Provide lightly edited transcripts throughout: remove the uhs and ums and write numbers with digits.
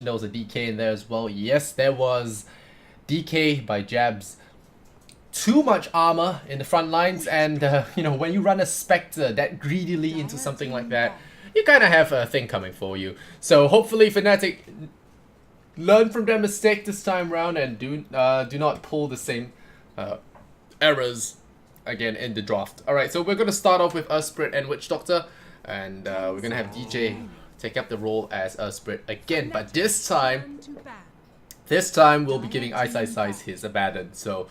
there was a DK in there as well. Yes, there was DK by Jabs. Too much armor in the front lines, and you know, when you run a Spectre that greedily into something like that, you kind of have a thing coming for you. So hopefully Fnatic learn from their mistake this time around and do not pull the same errors again in the draft. Alright, so we're going to start off with Usprit and Witch Doctor, and we're going to have DJ take up the role as Usprit again, but this time we'll be giving Ice his Abaddon. So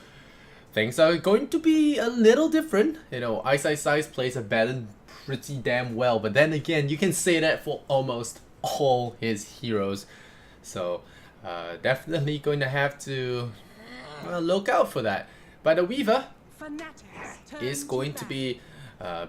things are going to be a little different. You know, Ice plays Abaddon pretty damn well, but then again, you can say that for almost all his heroes. So definitely going to have to look out for that. But the Weaver is going to be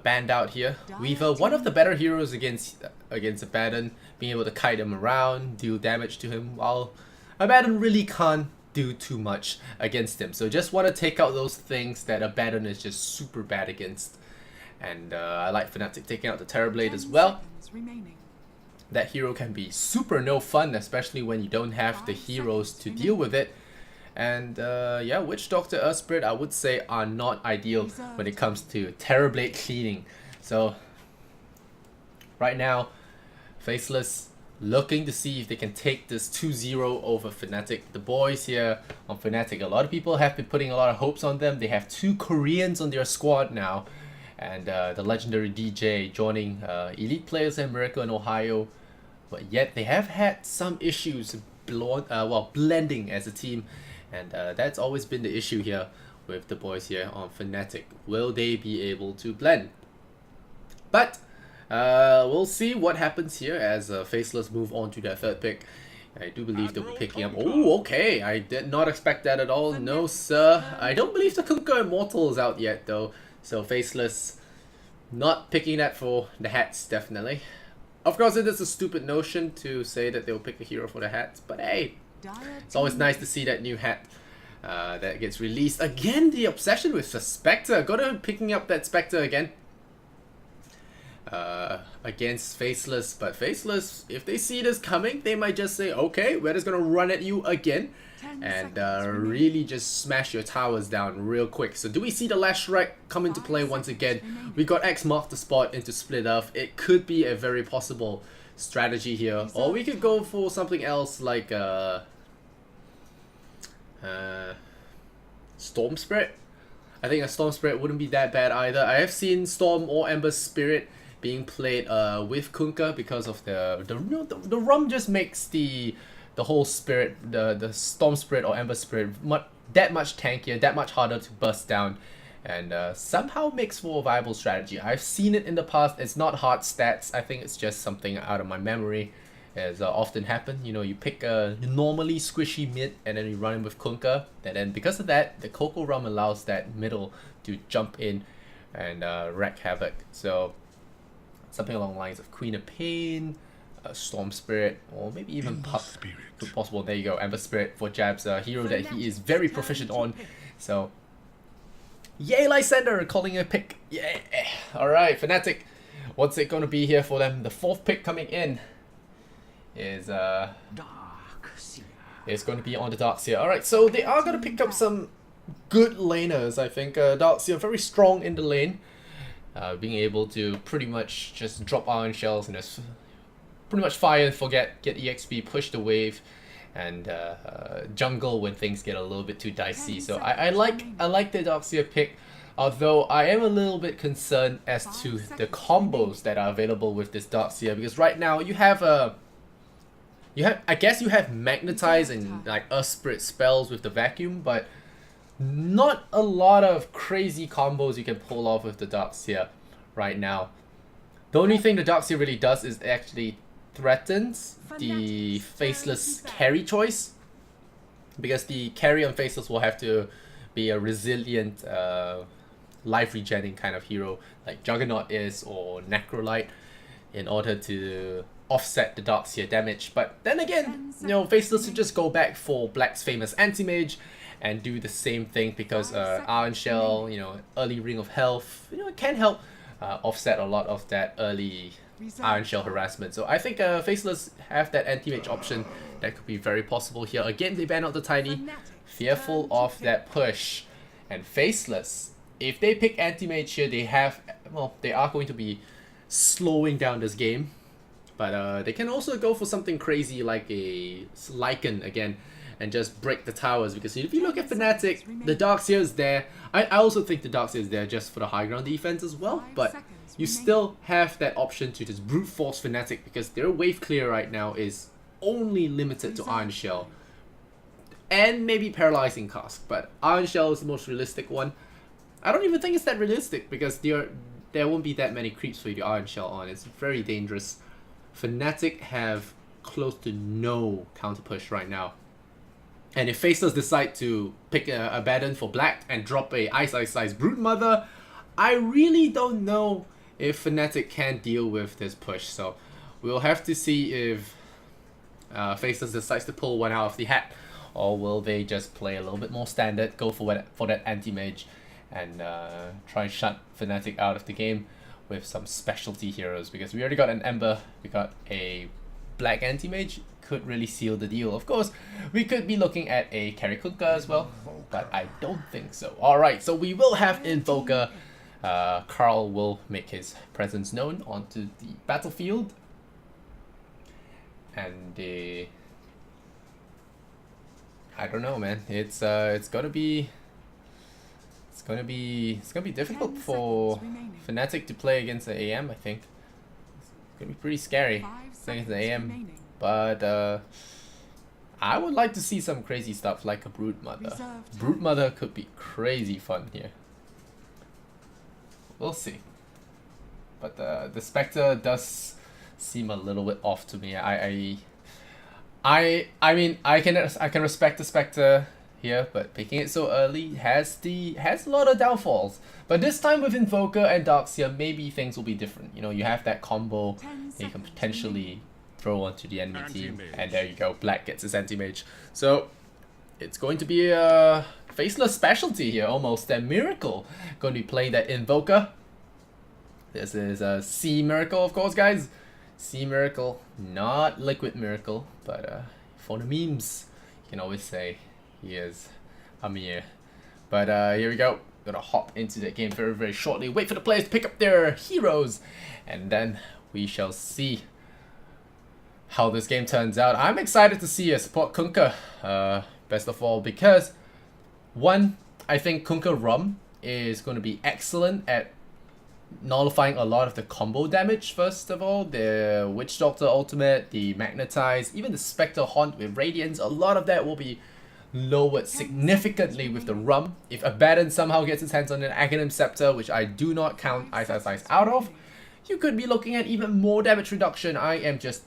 banned out here. Weaver, one of the better heroes against Abaddon, being able to kite him around, deal damage to him, while Abaddon really can't do too much against him. So just want to take out those things that Abaddon is just super bad against. And I like Fnatic taking out the Terrorblade as well. That hero can be super no fun, especially when you don't have the heroes to deal with it. And yeah, Witch Doctor, Usprit, I would say are not ideal when it comes to Terrorblade cleaning. So right now, Faceless looking to see if they can take this 2-0 over Fnatic. The boys here on Fnatic, a lot of people have been putting a lot of hopes on them. They have 2 Koreans on their squad now, and the legendary DJ joining elite players in America and Ohio. But yet they have had some issues blending as a team. And that's always been the issue here with the boys here on Fnatic. Will they be able to blend? But we'll see what happens here as Faceless move on to their 3rd pick. I do believe they'll be picking up... Oh, okay. I did not expect that at all. No, sir. I don't believe the Kunkka Immortal is out yet, though. So Faceless not picking that for the hats, definitely. Of course, it is a stupid notion to say that they'll pick a hero for the hats, but hey, it's always nice to see that new hat that gets released. Again, the obsession with the Spectre. Got him picking up that Spectre again against Faceless. But Faceless, if they see this coming, they might just say, okay, we're just going to run at you again. And really just smash your towers down real quick. So do we see the Lash Rack come into play once again? We got X mark the spot into split off. It could be a very possible strategy here, or we could go for something else like Storm Spirit. I think a Storm Spirit wouldn't be that bad either. I have seen Storm or Ember Spirit being played with Kunkka because of the ROM just makes the whole spirit, the Storm Spirit or Ember Spirit that much tankier, that much harder to burst down, and somehow makes for a viable strategy. I've seen it in the past. It's not hard stats. I think it's just something out of my memory, as often happen. You know, you pick a normally squishy mid and then you run in with Kunkka, and then because of that, the Coco ROM allows that middle to jump in and wreak havoc. So something along the lines of Queen of Pain, Storm Spirit, or maybe even Pup. Possible. There you go, Ember Spirit for Jab's hero that he is very proficient on. So yay, Lysander calling a pick. Yeah. Alright, Fnatic, what's it going to be here for them? The 4th pick coming in is going to be on the Darkseer. Alright, so they are going to pick up some good laners, I think. Darkseer very strong in the lane, being able to pretty much just drop Iron Shells and just pretty much fire and forget, get EXP, push the wave, and jungle when things get a little bit too dicey. So I like the Darkseer pick, although I am a little bit concerned as to the combos that are available with this Darkseer, because right now you have I guess you have Magnetize and like Usprit spells with the vacuum, but not a lot of crazy combos you can pull off with the Darkseer right now. The only thing the Darkseer really does is actually threatens the Faceless carry choice, because the carry on Faceless will have to be a resilient life regenerating kind of hero like Juggernaut is, or Necrolite, in order to offset the Darkseer damage. But then again, you know, Faceless should just go back for Black's famous Anti-Mage and do the same thing, because Iron Shell, you know, early Ring of Health, you know, it can help offset a lot of that early Iron Shell harassment. So I think Faceless have that anti-mage option that could be very possible here. Again, they ban out the Tiny, fearful of that push. And Faceless, if they pick anti-mage here, they are going to be slowing down this game. But they can also go for something crazy like a Lycan again and just break the towers, because if you look at Fnatic, the Darkseer is there. I also think the Darkseer is there just for the high ground defense as well, but you still have that option to just brute force Fnatic, because their wave clear right now is only limited to Iron Shell and maybe Paralyzing Cask, but Iron Shell is the most realistic one. I don't even think it's that realistic, because there won't be that many creeps for you to Iron Shell on. It's very dangerous. Fnatic have close to no counter push right now. And if Faceless decide to pick a Abaddon for Black and drop a Ice Brood Mother, I really don't know if Fnatic can deal with this push. So we'll have to see if Faceless decides to pull one out of the hat, or will they just play a little bit more standard, go for that anti-mage, and try and shut Fnatic out of the game with some specialty heroes, because we already got an Ember, we got a Black anti-mage, could really seal the deal. Of course, we could be looking at a Carry Kunkka as well, but I don't think so. Alright, so we will have Invoker. Carl will make his presence known onto the battlefield. And I don't know, man. It's gonna be difficult for Fnatic to play against the AM, I think. It's gonna be pretty scary against the AM. But I would like to see some crazy stuff like a Brood Mother. Brood Mother could be crazy fun here. We'll see. But the Spectre does seem a little bit off to me. I mean I can respect the Spectre here, but picking it so early has a lot of downfalls. But this time with Invoker and Darkseer, maybe things will be different. You know, you have that combo that you can potentially throw onto the enemy team, and there you go, Black gets his anti-mage. So it's going to be a Faceless specialty here, almost a Miracle going to be playing that Invoker. This is a Sea Miracle, of course, guys. Sea Miracle, not Liquid Miracle, but for the memes, you can always say he is Amir. But here we go. Gonna hop into the game very, very shortly. Wait for the players to pick up their heroes, and then we shall see how this game turns out. I'm excited to see a support Kunkka, best of all, because one, I think Kunkka Rum is going to be excellent at nullifying a lot of the combo damage. First of all, the Witch Doctor ultimate, the Magnetize, even the Spectre Haunt with Radiance, a lot of that will be lowered significantly with the Rum. If Abaddon somehow gets his hands on an Aghanim Scepter, which I do not count Ice out of, you could be looking at even more damage reduction. I am just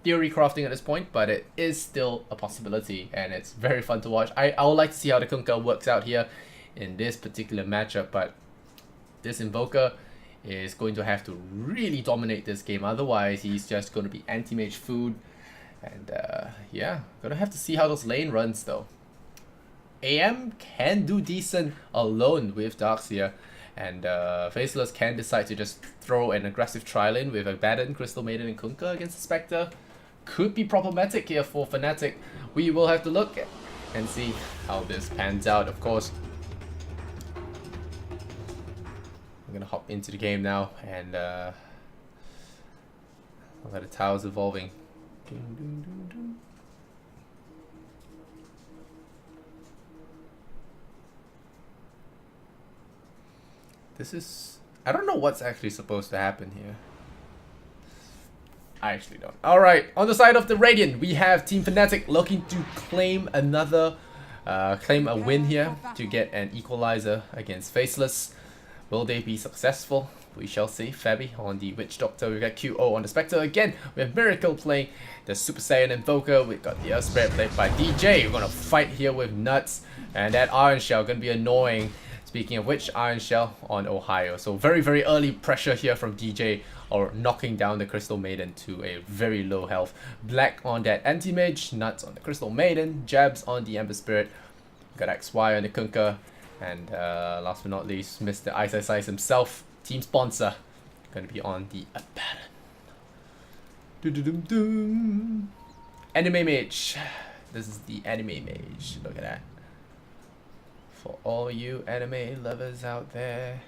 theory crafting at this point, but it is still a possibility, and it's very fun to watch. I would like to see how the Kunkka works out here in this particular matchup, but this Invoker is going to have to really dominate this game, otherwise he's just going to be anti-mage food. And yeah, gonna have to see how those lane runs though. AM can do decent alone with Darkseer, and Faceless can decide to just throw an aggressive trial in with Abaddon, Crystal Maiden, and Kunkka against the Spectre. Could be problematic here for Fnatic. We will have to look and see how this pans out, of course. I'm gonna hop into the game now, and look at the towers evolving. This is... I don't know what's actually supposed to happen here. I actually don't. Alright, on the side of the Radiant, we have Team Fnatic looking to claim another... claim a win here to get an equalizer against Faceless. Will they be successful? We shall see. Fabi on the Witch Doctor. We've got QO on the Spectre again. We have Miracle playing the Super Saiyan Invoker. We've got the Earth Spirit played by DJ. We're gonna fight here with Nuts. And that Iron Shell gonna be annoying. Speaking of which, Iron Shell on Ohio. So very, very early pressure here from DJ, or knocking down the Crystal Maiden to a very low health. Black on that Anti-Mage. Nuts on the Crystal Maiden. Jabs on the Ember Spirit. We've got XY on the Kunkka. And last but not least, Mr. Ice himself, team sponsor, going to be on the Abaddon. Doo-doo-dum-dum. Anime mage. This is the anime mage. Look at that. For all you anime lovers out there.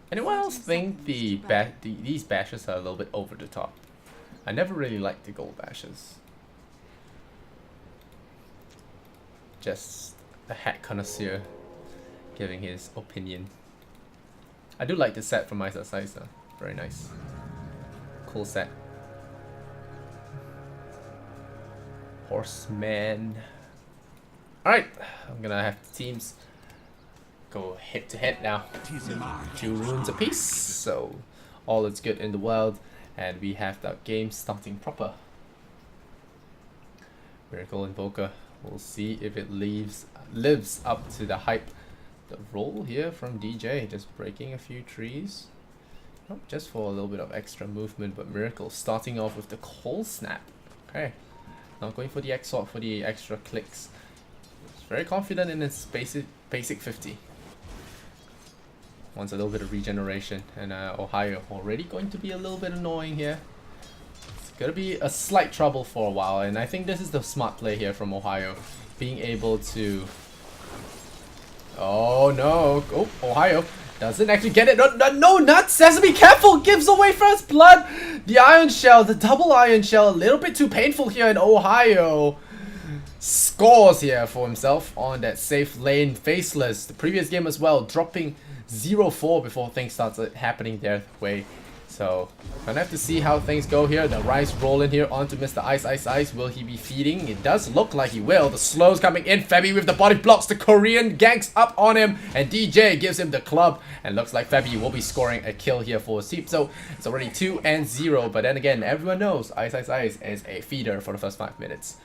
Anyone else think these bashes are a little bit over the top? I never really liked the gold bashes. Just a hat connoisseur giving his opinion. I do like the set from Ice though. Very nice. Cool set. Horseman. Alright, I'm gonna have the teams go head to head now. 2 runes apiece, so all is good in the world, and we have that game starting proper. Miracle Invoker. We'll see if it lives up to the hype. The roll here from DJ, just breaking a few trees. Oh, just for a little bit of extra movement, but Miracle starting off with the cold snap. Okay, not going for the X-Sword for the extra clicks. He's very confident in his basic 50. Wants a little bit of regeneration, and Ohio already going to be a little bit annoying here. It's gonna be a slight trouble for a while, and I think this is the smart play here from Ohio, being able to... Oh no! Oh, Ohio doesn't actually get it. No, not Sesame! Careful! Gives away first blood! The Iron Shell, the double Iron Shell, a little bit too painful here, and Ohio scores here for himself on that safe lane. Faceless, the previous game as well, dropping 0-4 before things started happening their way. So, gonna have to see how things go here. The Rise rolling here onto Mr. Ice. Will he be feeding? It does look like he will. The slows coming in. Fabi with the body blocks. The Korean ganks up on him. And DJ gives him the club. And looks like Fabi will be scoring a kill here for his team. So, it's already 2-0. But then again, everyone knows Ice is a feeder for the first 5 minutes.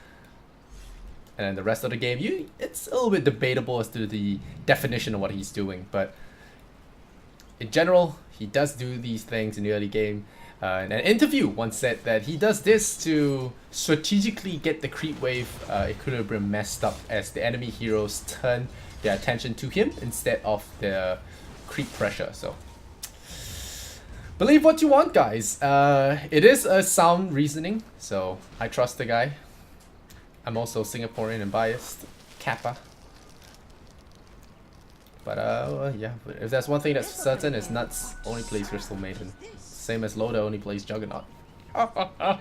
And then the rest of the game, it's a little bit debatable as to the definition of what he's doing. But in general, he does do these things in the early game. In an interview once said that he does this to strategically get the creep wave equilibrium messed up as the enemy heroes turn their attention to him instead of the creep pressure. So, believe what you want, guys. It is a sound reasoning, so I trust the guy. I'm also Singaporean and biased. Kappa. But yeah, if there's one thing that's certain, it's Nuts only plays Crystal Maiden. Same as Loda only plays Juggernaut. But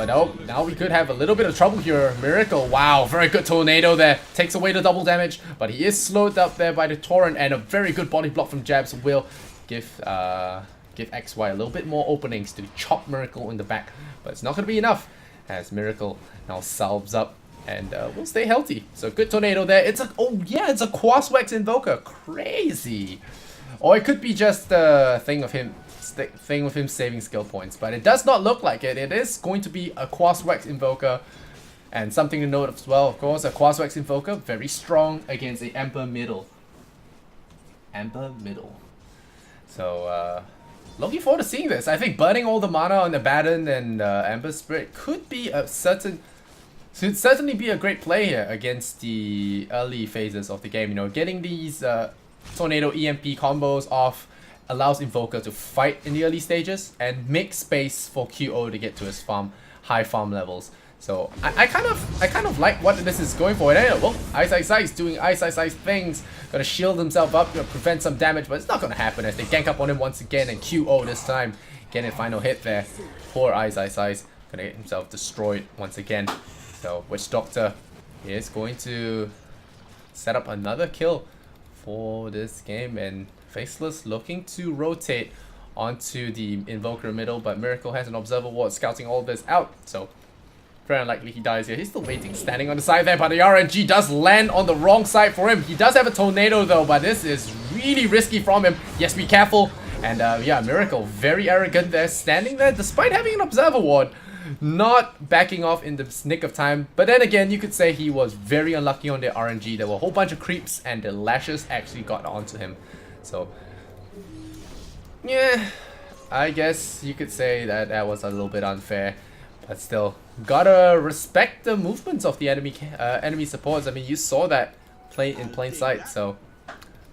no, now we could have a little bit of trouble here. Miracle, wow, very good tornado there. Takes away the double damage, but he is slowed up there by the Torrent, and a very good body block from Jabs will give XY a little bit more openings to chop Miracle in the back. But it's not going to be enough, as Miracle now salves up. And we'll stay healthy. So good tornado there. It's a it's a Quaswex Invoker. Crazy. Or it could be just a thing with him saving skill points, but it does not look like it. It is going to be a Quaswex Invoker. And something to note as well, of course, a Quaswex Invoker very strong against the Ember middle. So looking forward to seeing this. I think burning all the mana on the Baton and Ember Spirit could be a should certainly be a great play here against the early phases of the game. You know, getting these Tornado EMP combos off allows Invoker to fight in the early stages and make space for QO to get to his high farm levels. So I kind of like what this is going for. And well, Ice doing Ice things, gonna shield himself up, gonna prevent some damage, but it's not gonna happen as they gank up on him once again, and QO this time getting a final hit there. Poor Ice, gonna get himself destroyed once again. So Witch Doctor is going to set up another kill for this game, and Faceless looking to rotate onto the Invoker middle, but Miracle has an Observer Ward scouting all this out, so very unlikely he dies here. He's still waiting, standing on the side there, but the RNG does land on the wrong side for him. He does have a tornado though, but this is really risky from him. Yes, be careful. And yeah, Miracle very arrogant there, standing there despite having an Observer Ward. Not backing off in the nick of time, but then again, you could say he was very unlucky on the RNG. There were a whole bunch of creeps, and the lashes actually got onto him. So, yeah, I guess you could say that that was a little bit unfair, but still, gotta respect the movements of the enemy supports. I mean, you saw that in plain sight, so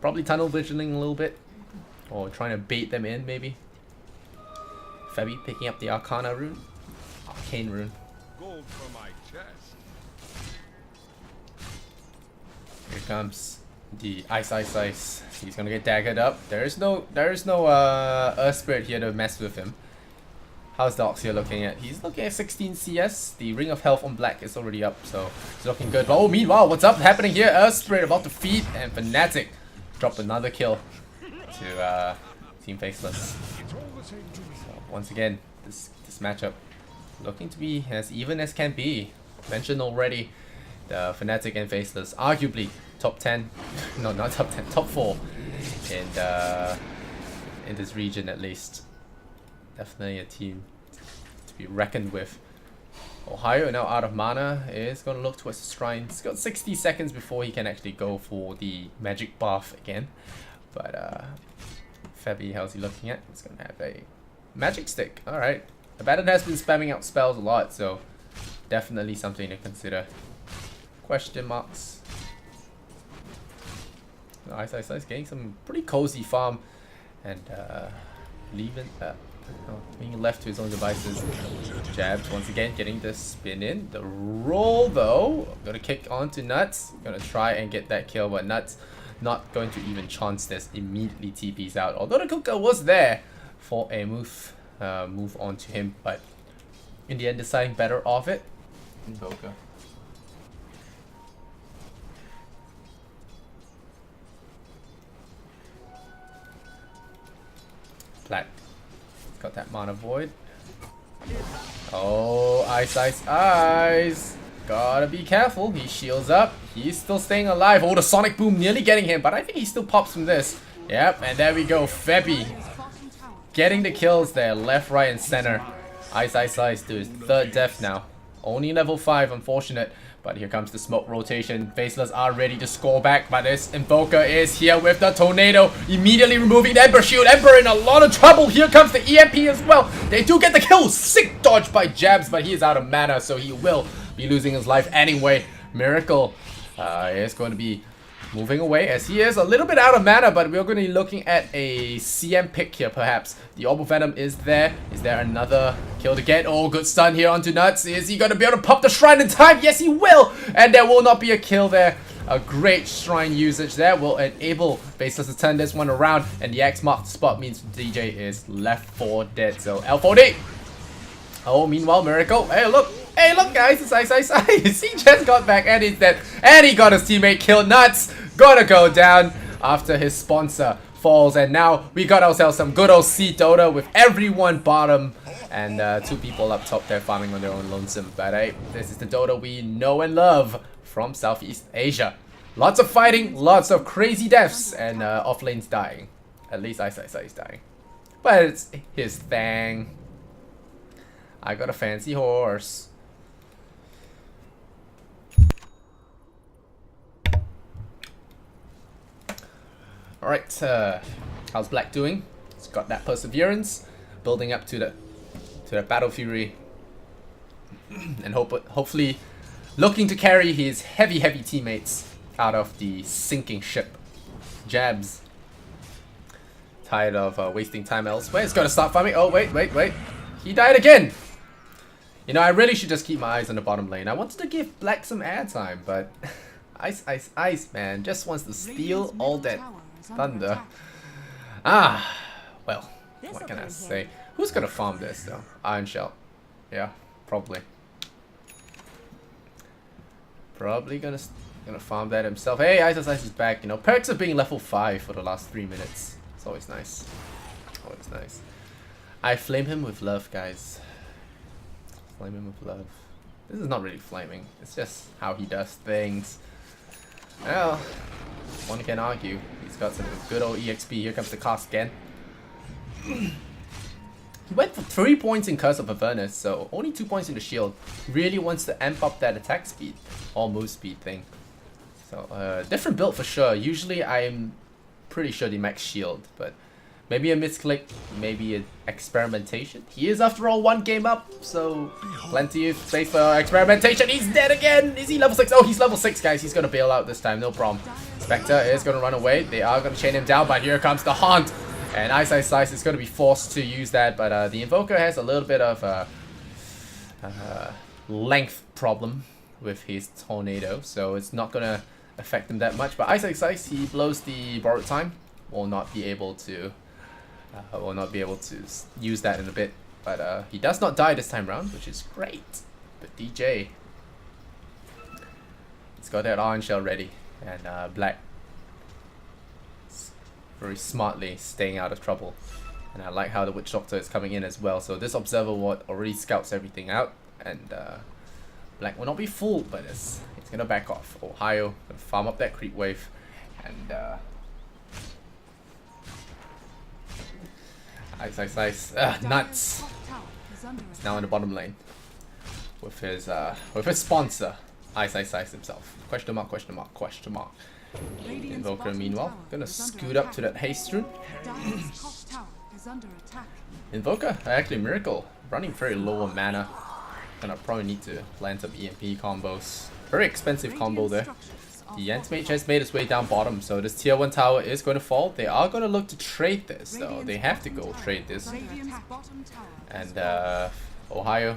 probably tunnel visioning a little bit, or trying to bait them in maybe. Febby picking up the Arcana rune. Arcane rune. Gold for my chest. Here comes the ice. He's gonna get daggered up. There is no Earth Spirit here to mess with him. How's the Oxia looking at? He's looking at 16 CS. The Ring of Health on Black is already up, so it's looking good. But oh, meanwhile, what's up happening here? Earth Spirit about to feed, and Fnatic dropped another kill to Team Faceless. So once again, this matchup looking to be as even as can be. Mentioned already, the Fnatic and Faceless, arguably top 10, no, not top 10, top 4 in this region at least. Definitely a team to be reckoned with. Ohio now out of mana is going to look towards the shrine. He's got 60 seconds before he can actually go for the magic buff again. But Febby, how's he looking at? He's going to have a magic stick. Alright. Abaddon has been spamming out spells a lot, so definitely something to consider. Question marks. Ice getting some pretty cozy farm and being left to his own devices. Jabs once again getting the spin in. The roll though, gonna kick onto Nuts. Gonna try and get that kill, but Nuts not going to even chance this. Immediately TPs out. Although the Kuka was there for a move on to him, but in the end deciding better off it. Invoker. Black. Got that mana void. Oh, ice. Gotta be careful. He shields up. He's still staying alive. Oh, the sonic boom nearly getting him, but I think he still pops from this. Yep, and there we go. Febby getting the kills there, left, right, and center. Ice to his 3rd death now. Only level 5, unfortunate. But here comes the smoke rotation. Faceless are ready to score back, but this Invoker is here with the Tornado, immediately removing the Ember Shield. Ember in a lot of trouble. Here comes the EMP as well. They do get the kill. Sick dodge by Jabs, but he is out of mana, so he will be losing his life anyway. Miracle is going to be moving away as he is a little bit out of mana, but we're going to be looking at a CM pick here perhaps. The Orb of Venom is there. Is there another kill to get? Oh, good stun here onto Nuts. Is he going to be able to pop the shrine in time? Yes, he will. And there will not be a kill there. A great shrine usage there will enable Faceless to turn this one around. And the X marked spot means DJ is left for dead. So L4D. Oh, meanwhile, Miracle. Hey, look, guys, it's Ice. He just got back and he's dead. And he got his teammate killed. Nuts gotta go down after his sponsor falls. And now we got ourselves some good old C Dota with everyone bottom and 2 people up top there farming on their own lonesome. But hey, this is the Dota we know and love from Southeast Asia. Lots of fighting, lots of crazy deaths, and off lanes dying. At least Ice is dying. But it's his thing. I got a fancy horse. Alright, how's Black doing? He's got that perseverance, building up to the Battle Fury, and hopefully looking to carry his heavy teammates out of the sinking ship. Jabs, tired of wasting time elsewhere, he's gonna start farming. Oh wait, he died again. You know, I really should just keep my eyes on the bottom lane. I wanted to give Black some airtime, but Ice, man, just wants to steal all that thunder. Well, what can I say? Who's gonna farm this though? Iron Shell. Yeah, probably. Probably gonna farm that himself. Hey, Ice is back. You know, perks of being level 5 for the last 3 minutes. It's always nice. Always nice. I flame him with love, guys. Flame him with love. This is not really flaming. It's just how he does things. Well, one can argue. He's got some good old EXP. Here comes the cast again. He went for 3 points in Curse of Avernus, so only 2 points in the shield. Really wants to amp up that attack speed or move speed thing. So, different build for sure. Usually I'm pretty sure the max shield, but maybe a misclick, maybe an experimentation. He is, after all, 1 game up, so plenty of space for experimentation. He's dead again. Is he level 6? Oh, he's level 6, guys. He's gonna bail out this time, no problem. Spectre is gonna run away. They are gonna chain him down, but here comes the Haunt. And Ice is going to be forced to use that, but the Invoker has a little bit of a length problem with his Tornado, so it's not going to affect him that much. But Ice, he blows the borrowed time, will not be able to use that in a bit. But he does not die this time around, which is great. But DJ, he's got that Iron Shell ready, and Black very smartly staying out of trouble. And I like how the Witch Doctor is coming in as well. So this Observer Ward already scouts everything out, and Black will not be fooled by this. He's gonna back off. Ohio gonna farm up that creep wave, and Ice. Nuts. He's now in the bottom lane with his sponsor, Ice himself. Question mark. Invoker meanwhile gonna scoot up to that haste rune. Invoker, actually Miracle, running very low on mana. Gonna probably need to land some EMP combos. Very expensive combo there. The Anti-Mage has made its way down bottom, so this tier 1 tower is going to fall. They are going to look to trade this though. They have to go trade this. And Ohio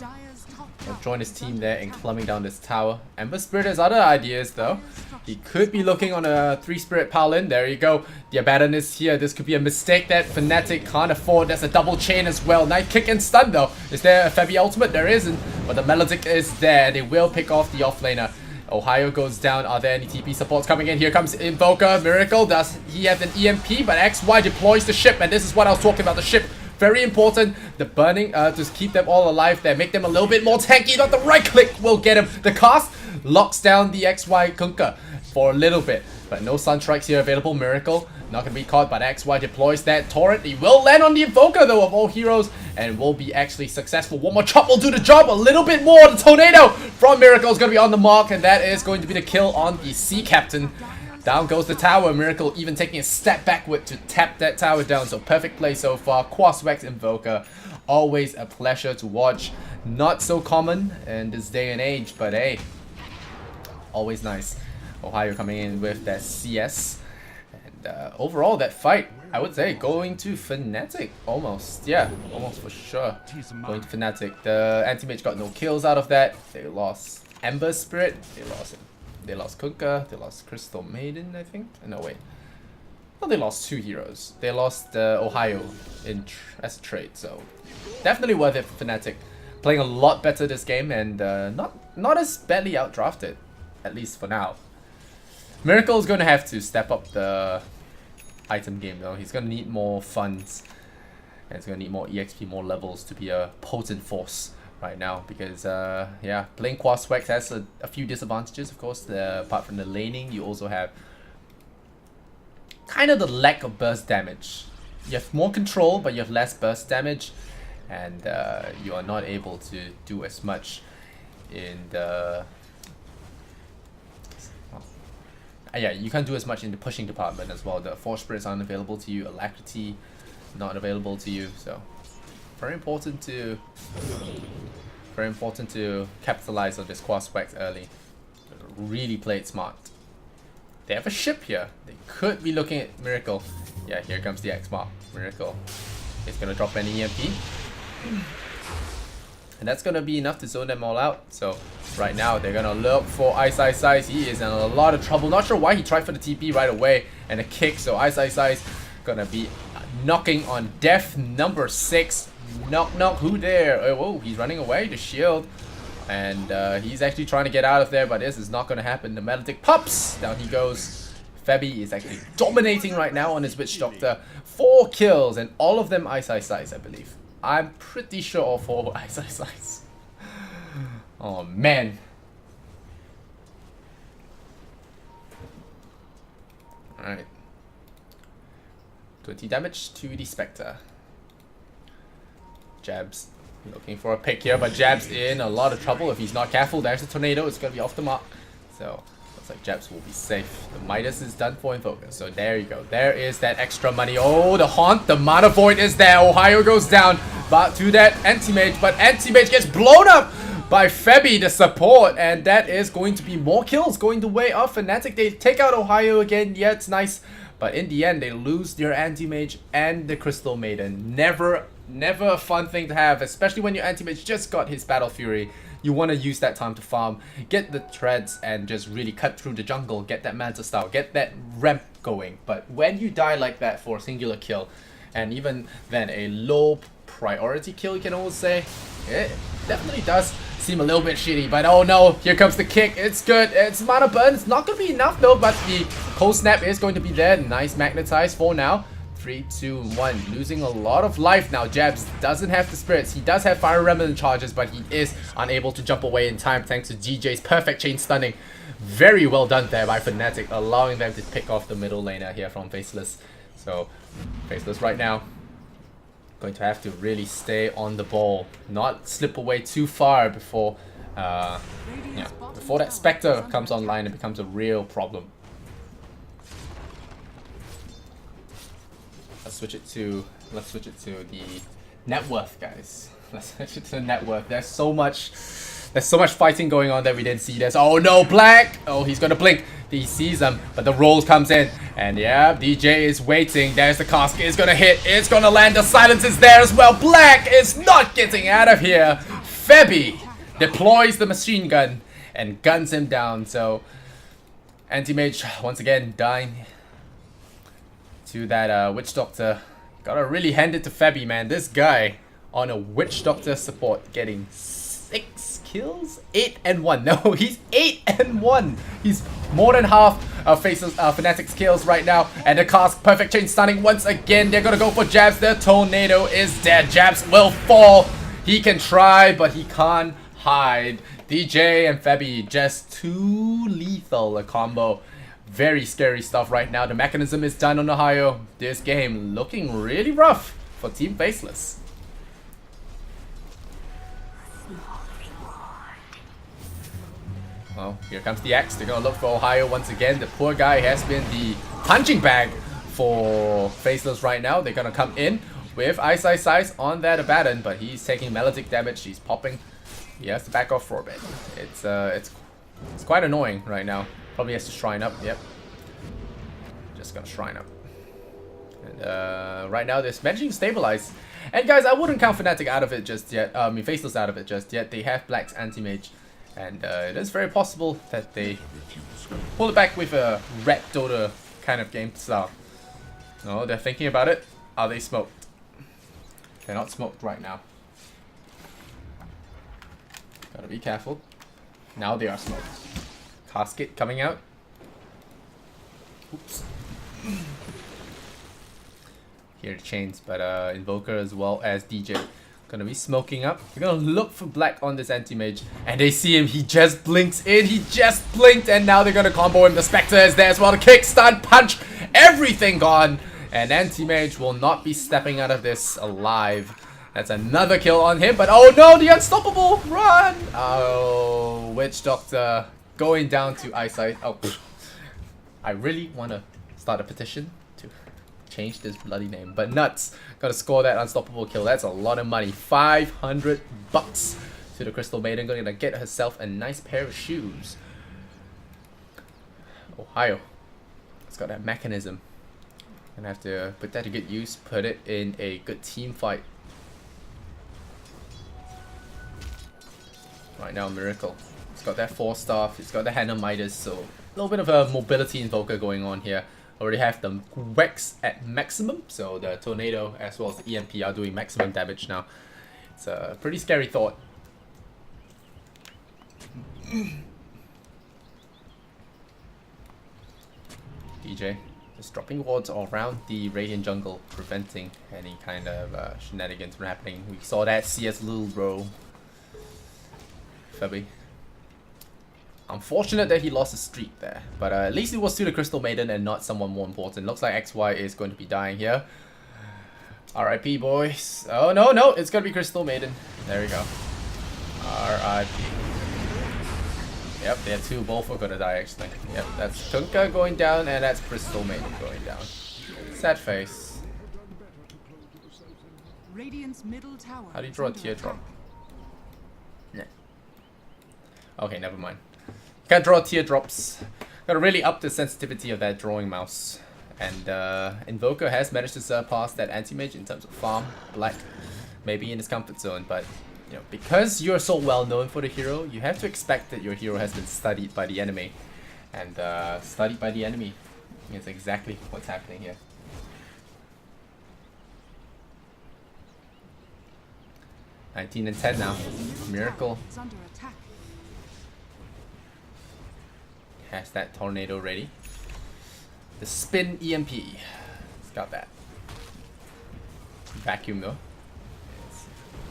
will join his team there in clumbing down this tower. Ember Spirit has other ideas though. He could be looking on a 3-Spirit Paladin. There you go. The Abaddon is here. This could be a mistake that Fnatic can't afford. There's a double chain as well. Nice kick and stun though. Is there a Febby ultimate? There isn't. But the Melodic is there. They will pick off the offlaner. Ohio goes down. Are there any TP supports coming in? Here comes Invoker. Miracle. Does he have an EMP? But XY deploys the ship. And this is what I was talking about. The ship. Very important. The burning to keep them all alive there. Make them a little bit more tanky. Not the right click will get him. The cast locks down the XY Kunkka for a little bit. But no Sun Strikes here available. Miracle not going to be caught, but XY deploys that torrent. He will land on the Invoker though of all heroes and will be actually successful. One more chop will do the job a little bit more. The Tornado from Miracle is going to be on the mark, and that is going to be the kill on the Sea Captain. Down goes the tower. Miracle even taking a step backward to tap that tower down. So perfect play so far. Quaswex Invoker. Always a pleasure to watch. Not so common in this day and age, but hey, always nice. Ohio coming in with that CS. And overall, that fight, I would say, going to Fnatic. Almost. Yeah, almost for sure. Going to Fnatic. The Anti-Mage got no kills out of that. They lost Ember Spirit. They lost Kunkka. They lost Crystal Maiden, I think. No, wait. Well, they lost 2 heroes. They lost Ohio as a trade. So definitely worth it for Fnatic. Playing a lot better this game, and not as badly outdrafted, at least for now. Miracle is going to have to step up the item game though. He's going to need more funds, and he's going to need more EXP, more levels to be a potent force right now. Because yeah, playing Quaswex has a few disadvantages, of course. Apart from the laning, you also have kind of the lack of burst damage. You have more control, but you have less burst damage, and you are not able to do as much in the yeah, you can't do as much in the pushing department as well. The Force Spirits aren't available to you. Alacrity not available to you. So very important to capitalize on this Quaswex early. Really play it smart. They have a ship here. They could be looking at Miracle. Yeah, here comes the X mark. Miracle is gonna drop an EMP. And that's going to be enough to zone them all out. So right now they're going to look for Ice. He is in a lot of trouble. Not sure why he tried for the TP right away and a kick. So Ice going to be knocking on death number 6. Knock. Who there? Oh, whoa, he's running away. The shield. And he's actually trying to get out of there. But this is not going to happen. The Melodic pops. Down he goes. Febby is actually dominating right now on his Witch Doctor. 4 kills. And all of them Ice, I believe. I'm pretty sure all 4 Ice. Oh man. Alright. 20 damage to the Spectre. Jabs looking for a pick here, but Jabs in a lot of trouble if he's not careful. There's a Tornado, it's gonna be off the mark. So looks like Jabs will be safe. The Midas is done for Invoker. So there you go. There is that extra money. Oh, the Haunt, the Mana Void is there. Ohio goes down. But to that Anti-Mage, but Anti-Mage gets blown up by Febby, the support, and that is going to be more kills going the way of Fnatic. They take out Ohio again. Yeah, it's nice, But in the end, they lose their Anti-Mage and the Crystal Maiden. Never a fun thing to have, especially when your Anti-Mage just got his Battle Fury. You want to use that time to farm, get the treads, and just really cut through the jungle, get that Manta style, get that ramp going. But when you die like that for a singular kill, and even then a low priority kill, you can almost say, it definitely does seem a little bit shitty. But oh no, here comes the kick. It's good. It's mana burn. It's not going to be enough though, but the cold snap is going to be there. Nice magnetize for now. 3, 2, 1. Losing a lot of life now. Jabs doesn't have the spirits. He does have Fire Remnant charges, but he is unable to jump away in time thanks to GJ's perfect chain stunning. Very well done there by Fnatic, allowing them to pick off the middle laner here from Faceless. So, Faceless right now going to have to really stay on the ball, not slip away too far before before that Spectre comes online and becomes a real problem. Let's switch it to the net worth, guys. Let's switch it to the net worth. There's so much fighting going on that we didn't see. There's oh no, Black! Oh, he's gonna blink. He sees them, but the rolls comes in, and yeah, DJ is waiting. There's the cask. It's gonna hit. It's gonna land. The silence is there as well. Black is not getting out of here. Febby deploys the machine gun and guns him down. So Anti-Mage once again dying to that Witch Doctor. Gotta really hand it to Febby, man. This guy on a Witch Doctor support getting 6 kills? 8 and 1. No, he's 8 and 1. He's more than half of Fnatic's kills right now. And the cask, perfect chain stunning once again. They're gonna go for Jabs. The tornado is dead. Jabs will fall. He can try, but he can't hide. DJ and Febby just too lethal a combo. Very scary stuff right now. The mechanism is done on Ohio. This game looking really rough for Team Faceless. Well, here comes the axe. They're gonna look for Ohio once again. The poor guy has been the punching bag for Faceless right now. They're gonna come in with Ice on that Abaddon, but he's taking melodic damage. He's popping. He has to back off for a bit. It's quite annoying right now. Probably has to shrine up. Yep. Just gonna shrine up. And right now they're managing to stabilize. And guys, I wouldn't count Fnatic out of it just yet. I mean, Faceless out of it just yet. They have Black's Anti-Mage. And it is very possible that they pull it back with a red Dota kind of game style. No, they're thinking about it. Are they smoked? They're not smoked right now. Gotta be careful. Now they are smoked. Casket coming out. Oops. Here the chains, but Invoker as well as DJ gonna be smoking up. They're gonna look for Black on this Anti-Mage, and they see him. He just blinks in. He just blinked, and now they're gonna combo him. The Spectre is there as well. The kick, stun, punch, everything gone. And Anti-Mage will not be stepping out of this alive. That's another kill on him, but oh no, the Unstoppable run! Oh, Witch Doctor going down to eyesight. Oh, I really want to start a petition to change this bloody name, but nuts. Gotta score that Unstoppable kill. That's a lot of money. 500 bucks to the Crystal Maiden. Gonna get herself a nice pair of shoes. Ohio. It's got that mechanism. Gonna have to put that to good use. Put it in a good team fight. Right now, Miracle. It's got that 4-star. It's got the Hannah Midas, so a little bit of a mobility invoker going on here. Already have the Wex at maximum, so the Tornado as well as the EMP are doing maximum damage now. It's a pretty scary thought. DJ just dropping wards all around the Radiant jungle, preventing any kind of shenanigans from happening. We saw that CS little bro. Febby. Unfortunate that he lost a streak there, but at least it was to the Crystal Maiden and not someone more important. Looks like XY is going to be dying here. RIP, boys. Oh, no, no, it's going to be Crystal Maiden. There we go. RIP. Yep, they're two. Both are going to die, actually. Yep, that's Tunka going down, and that's Crystal Maiden going down. Sad face. How do you draw a teardrop? Yeah. Okay, never mind. Can't draw teardrops. Gotta really up the sensitivity of that drawing mouse. And Invoker has managed to surpass that anti-mage in terms of farm. Black maybe in his comfort zone, but you know, because you're so well known for the hero, you have to expect that your hero has been studied by the enemy. And studied by the enemy is exactly what's happening here. $19 and 10 now. Miracle has that tornado ready. The spin EMP. It's got that. Vacuum though.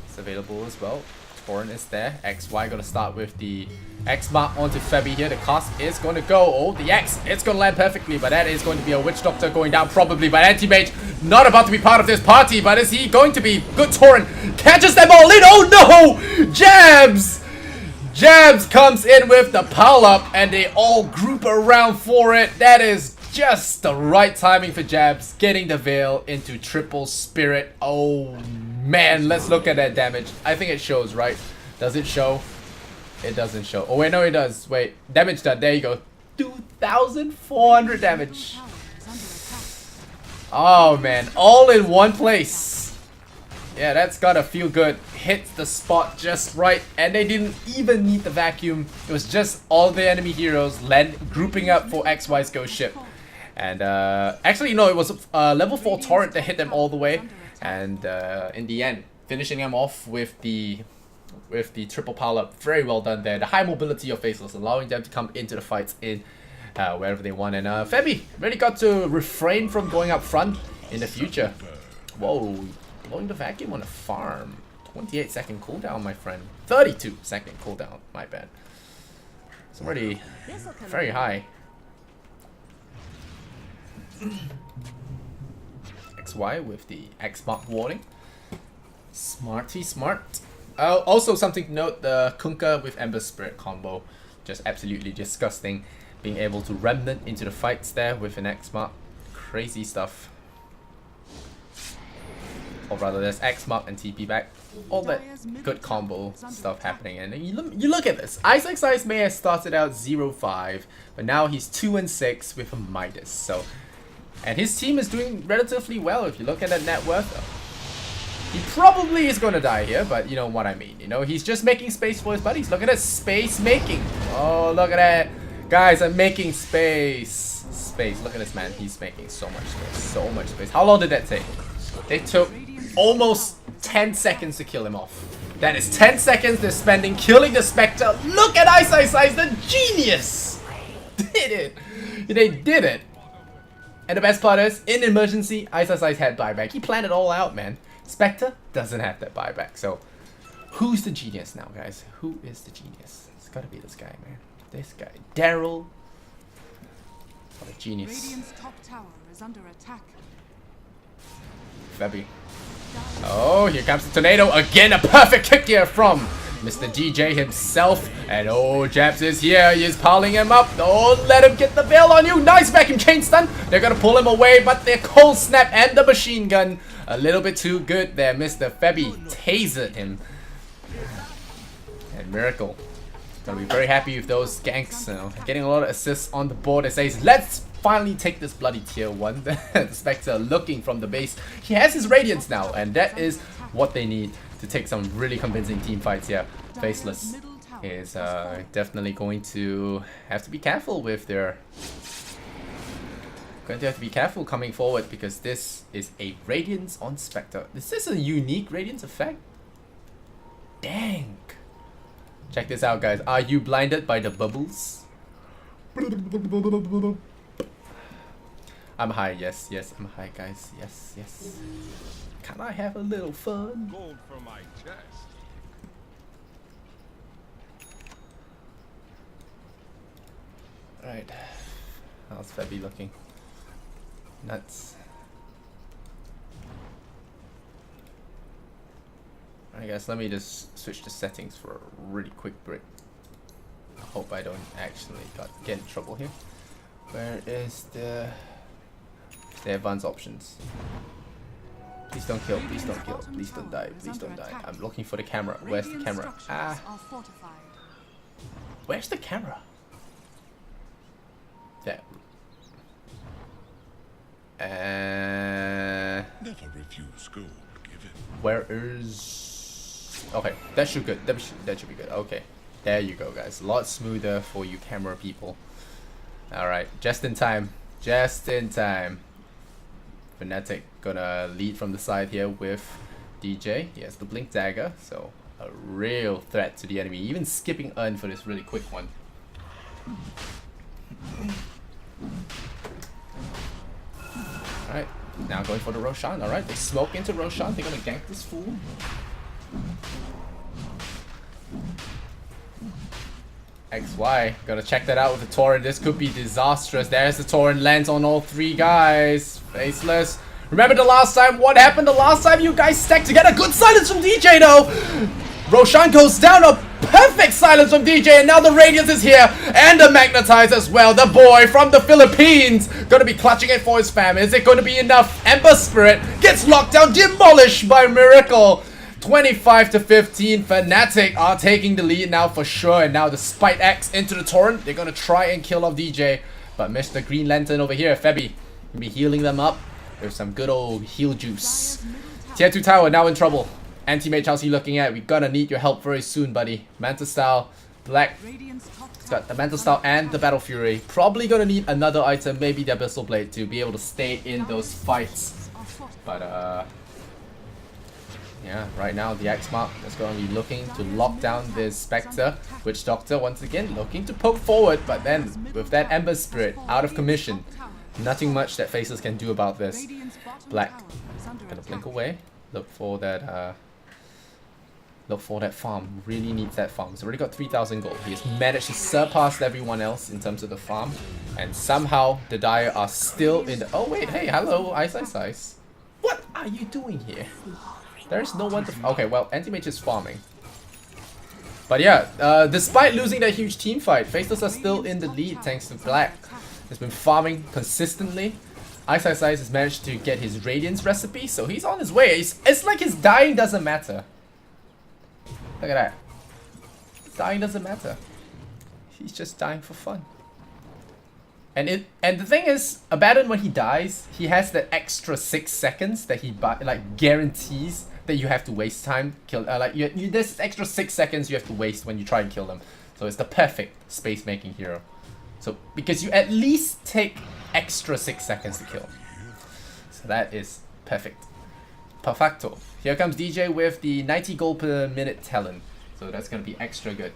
It's available as well. Torrent is there. XY gonna start with the X mark onto Febby here. The cast is gonna go. Oh, the X. It's gonna land perfectly, but that is going to be a Witch Doctor going down probably by Anti-Mage. Not about to be part of this party, but is he going to be? Good Torrent. Catches them all in. Oh no! Jabs! Jabs comes in with the pile up and they all group around for it. That is just the right timing for Jabs. Getting the Veil into triple spirit. Oh man, let's look at that damage. I think it shows, right? Does it show? It doesn't show. Oh wait, no it does. Wait, damage done. There you go. 2,400 damage. Oh man, all in one place. Yeah, that's gotta feel good. Hits the spot just right, and they didn't even need the vacuum. It was just all the enemy heroes grouping up for XY's ghost ship. And actually, no, it was level 4 torrent that hit them all the way. And in the end, finishing them off with the triple pile up. Very well done there. The high mobility of Faceless, allowing them to come into the fights in wherever they want. And Febby really got to refrain from going up front in the future. Whoa, blowing the vacuum on a farm. 28-second cooldown, my friend. 32-second cooldown, my bad. It's already very high. XY with the X-Mark warding. Smarty smart. Also something to note, the Kunkka with Ember Spirit combo. Just absolutely disgusting. Being able to remnant into the fights there with an X-Mark. Crazy stuff. Or rather, there's X-Mark and TP back. All that good combo stuff happening. And you look at this. Ice may have started out 0-5, but now he's 2-6 with a Midas. So, and his team is doing relatively well. If you look at that net worth, he probably is going to die here, but you know what I mean. You know, he's just making space for his buddies. Look at that space making. Oh, look at that. Guys, I'm making space. Look at this man. He's making so much space. So much space. How long did that take? They took almost 10 seconds to kill him off. That is 10 seconds they're spending killing the Spectre. Look at Ice, the genius! Did it. They did it. And the best part is, in emergency, Ice had buyback. He planned it all out, man. Spectre doesn't have that buyback. So, who's the genius now, guys? Who is the genius? It's gotta be this guy, man. This guy. Daryl. What a genius. Radiant's top tower is under attack. Febby. Oh, here comes the tornado. Again, a perfect kick here from Mr. DJ himself. And oh, Jabs is here. He is piling him up. Don't let him get the veil on you. Nice vacuum chain stun. They're going to pull him away, but their cold snap and the machine gun. A little bit too good there. Mr. Febby tasered him. And Miracle. Gonna be very happy with those ganks. Getting a lot of assists on the board. It says, let's finally take this bloody tier 1. The Spectre looking from the base. He has his Radiance now, and that is what they need to take some really convincing team fights here. Faceless is definitely going to have to be careful with their... Going to have to be careful coming forward, because this is a Radiance on Spectre. Is this a unique Radiance effect? Dang. Check this out, guys. Are you blinded by the bubbles? I'm high, yes, I'm high, guys. Yes. Can I have a little fun? Gold from my chest. Alright. How's Febby looking? Nuts. Alright guys, let me just switch the settings for a really quick break. I hope I don't actually get in trouble here. Where is the advanced options? Please don't kill, please don't kill, please don't die, please don't die. I'm looking for the camera. Where's the camera? Ah. Where's the camera? There. And Never refuse gold given. where is? Okay, that should good. That should be good. Okay, there you go, guys. A lot smoother for you camera people. All right, just in time. Just in time. Fnatic gonna lead from the side here with DJ. He has the blink dagger, so a real threat to the enemy. Even skipping Earn for this really quick one. Alright, now going for the Roshan. Alright, they smoke into Roshan. They're gonna gank this fool. XY, gotta check that out with the Torrent. This could be disastrous. There's the Torrent, lands on all three guys. Faceless. Remember the last time? What happened the last time you guys stacked together? Good silence from DJ though. Roshan goes down. A perfect silence from DJ, and now the Radiance is here, and the Magnetize as well. The boy from the Philippines gonna be clutching it for his fam. Is it gonna be enough? Ember Spirit gets locked down, demolished by Miracle. 25 to 15. Fnatic are taking the lead now for sure, and now the Spite Axe into the Torrent. They're gonna try and kill off DJ, but Mr. Green Lantern over here, Febby, gonna be healing them up with some good old heal juice. Tier 2 tower now in trouble. Anti-Mage, how's he looking at? We're gonna need your help very soon, buddy. Manta Style, Black. It's got the Manta Style and the Battle Fury. Probably gonna need another item, maybe the Abyssal Blade, to be able to stay in those fights. But yeah, right now the X-Mark is going to be looking to lock down this Spectre. Witch Doctor once again looking to poke forward, but then with that Ember Spirit out of commission, nothing much that Faceless can do about this. Black gonna blink away. Look for that farm. Really needs that farm. He's already got 3,000 gold. He has managed to surpass everyone else in terms of the farm, and somehow the Dire are still in the... Oh wait, hey, hello, Ice. What are you doing here? There's no one to... Okay, well, Anti-Mage is farming. But yeah, despite losing that huge team fight, Faceless are still in the lead thanks to Black. He's been farming consistently. Ice has managed to get his Radiance recipe, so he's on his way. It's like his dying doesn't matter. Look at that. Dying doesn't matter. He's just dying for fun. And the thing is, Abaddon, when he dies, he has that extra 6 seconds that he like guarantees that you have to waste time kill. There's extra 6 seconds you have to waste when you try and kill them. So it's the perfect space making hero. So because you at least take extra 6 seconds to kill. So that is perfect. Perfecto. Here comes DJ with the 90 gold per minute talent. So that's gonna be extra good.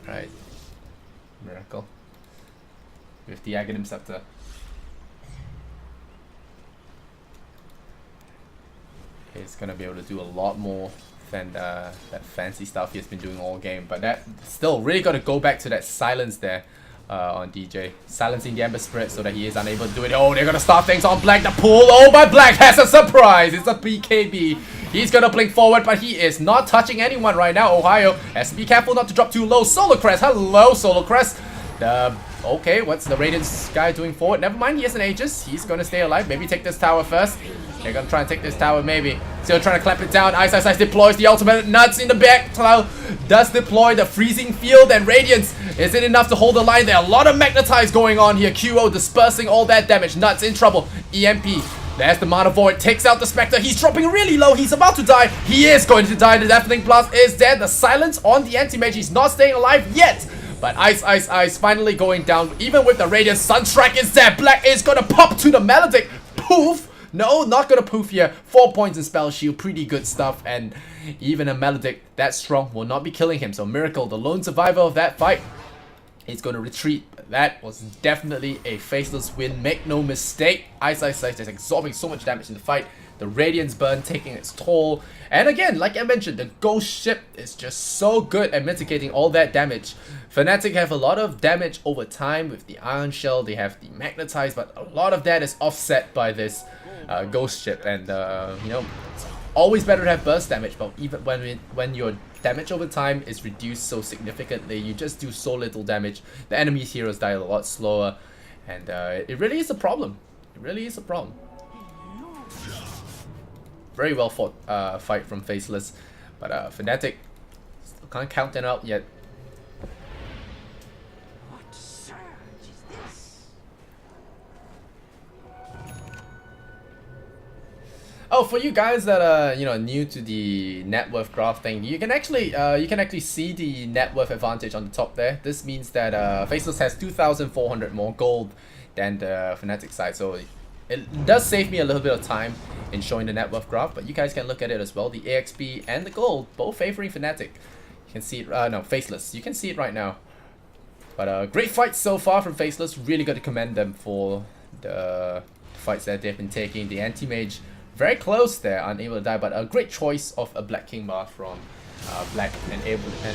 Right. Miracle. With the Aghanim Scepter. He's gonna be able to do a lot more than that fancy stuff he's been doing all game. But that still really gotta go back to that silence there on DJ. Silencing the Ember Spirit so that he is unable to do it. Oh, they're gonna start things on Black. The pool. Oh, but Black has a surprise. It's a BKB. He's gonna blink forward, but he is not touching anyone right now. Ohio has to be careful not to drop too low. Solar Crest. Hello, Solar Crest. Okay, what's the Radiance guy doing forward? Never mind, he has an Aegis. He's gonna stay alive. Maybe take this tower first. They're gonna try and take this tower, maybe. Still trying to clamp it down. Ice deploys the ultimate. Nuts in the back. Cloud does deploy the freezing field, and Radiance. Is it enough to hold the line? There are a lot of Magnetize going on here. QO dispersing all that damage. Nuts in trouble. EMP. There's the Mana Void. Takes out the Spectre. He's dropping really low. He's about to die. He is going to die. The Deafening Blast is dead. The silence on the Anti-Mage. He's not staying alive yet. But Ice finally going down. Even with the Radiance, Sunstrike is there. Black is gonna pop to the Maledict. Poof. No, not gonna poof here. 4 points in Spell Shield. Pretty good stuff. And even a Maledict that strong will not be killing him. So Miracle, the lone survivor of that fight, he's gonna retreat. That was definitely a Faceless win. Make no mistake. Ice is absorbing so much damage in the fight. The Radiance burn taking its toll. And again, like I mentioned, the Ghost Ship is just so good at mitigating all that damage. Fnatic have a lot of damage over time with the Iron Shell. They have the Magnetize, but a lot of that is offset by this Ghost Ship. And you know, it's always better to have burst damage, but even when your damage over time is reduced so significantly, you just do so little damage. The enemy's heroes die a lot slower, and it really is a problem. It really is a problem. Very well fought fight from Faceless, but Fnatic still can't count it out yet. Well, for you guys that are new to the net worth graph thing, you can actually see the net worth advantage on the top there. This means that Faceless has 2,400 more gold than the Fnatic side, so it does save me a little bit of time in showing the net worth graph. But you guys can look at it as well. The AXP and the gold both favoring Fnatic. You can see it. No, Faceless. You can see it right now. But great fights so far from Faceless. Really got to commend them for the fights that they've been taking. The anti-mage very close there, unable to die, but a great choice of a Black King bar from Black and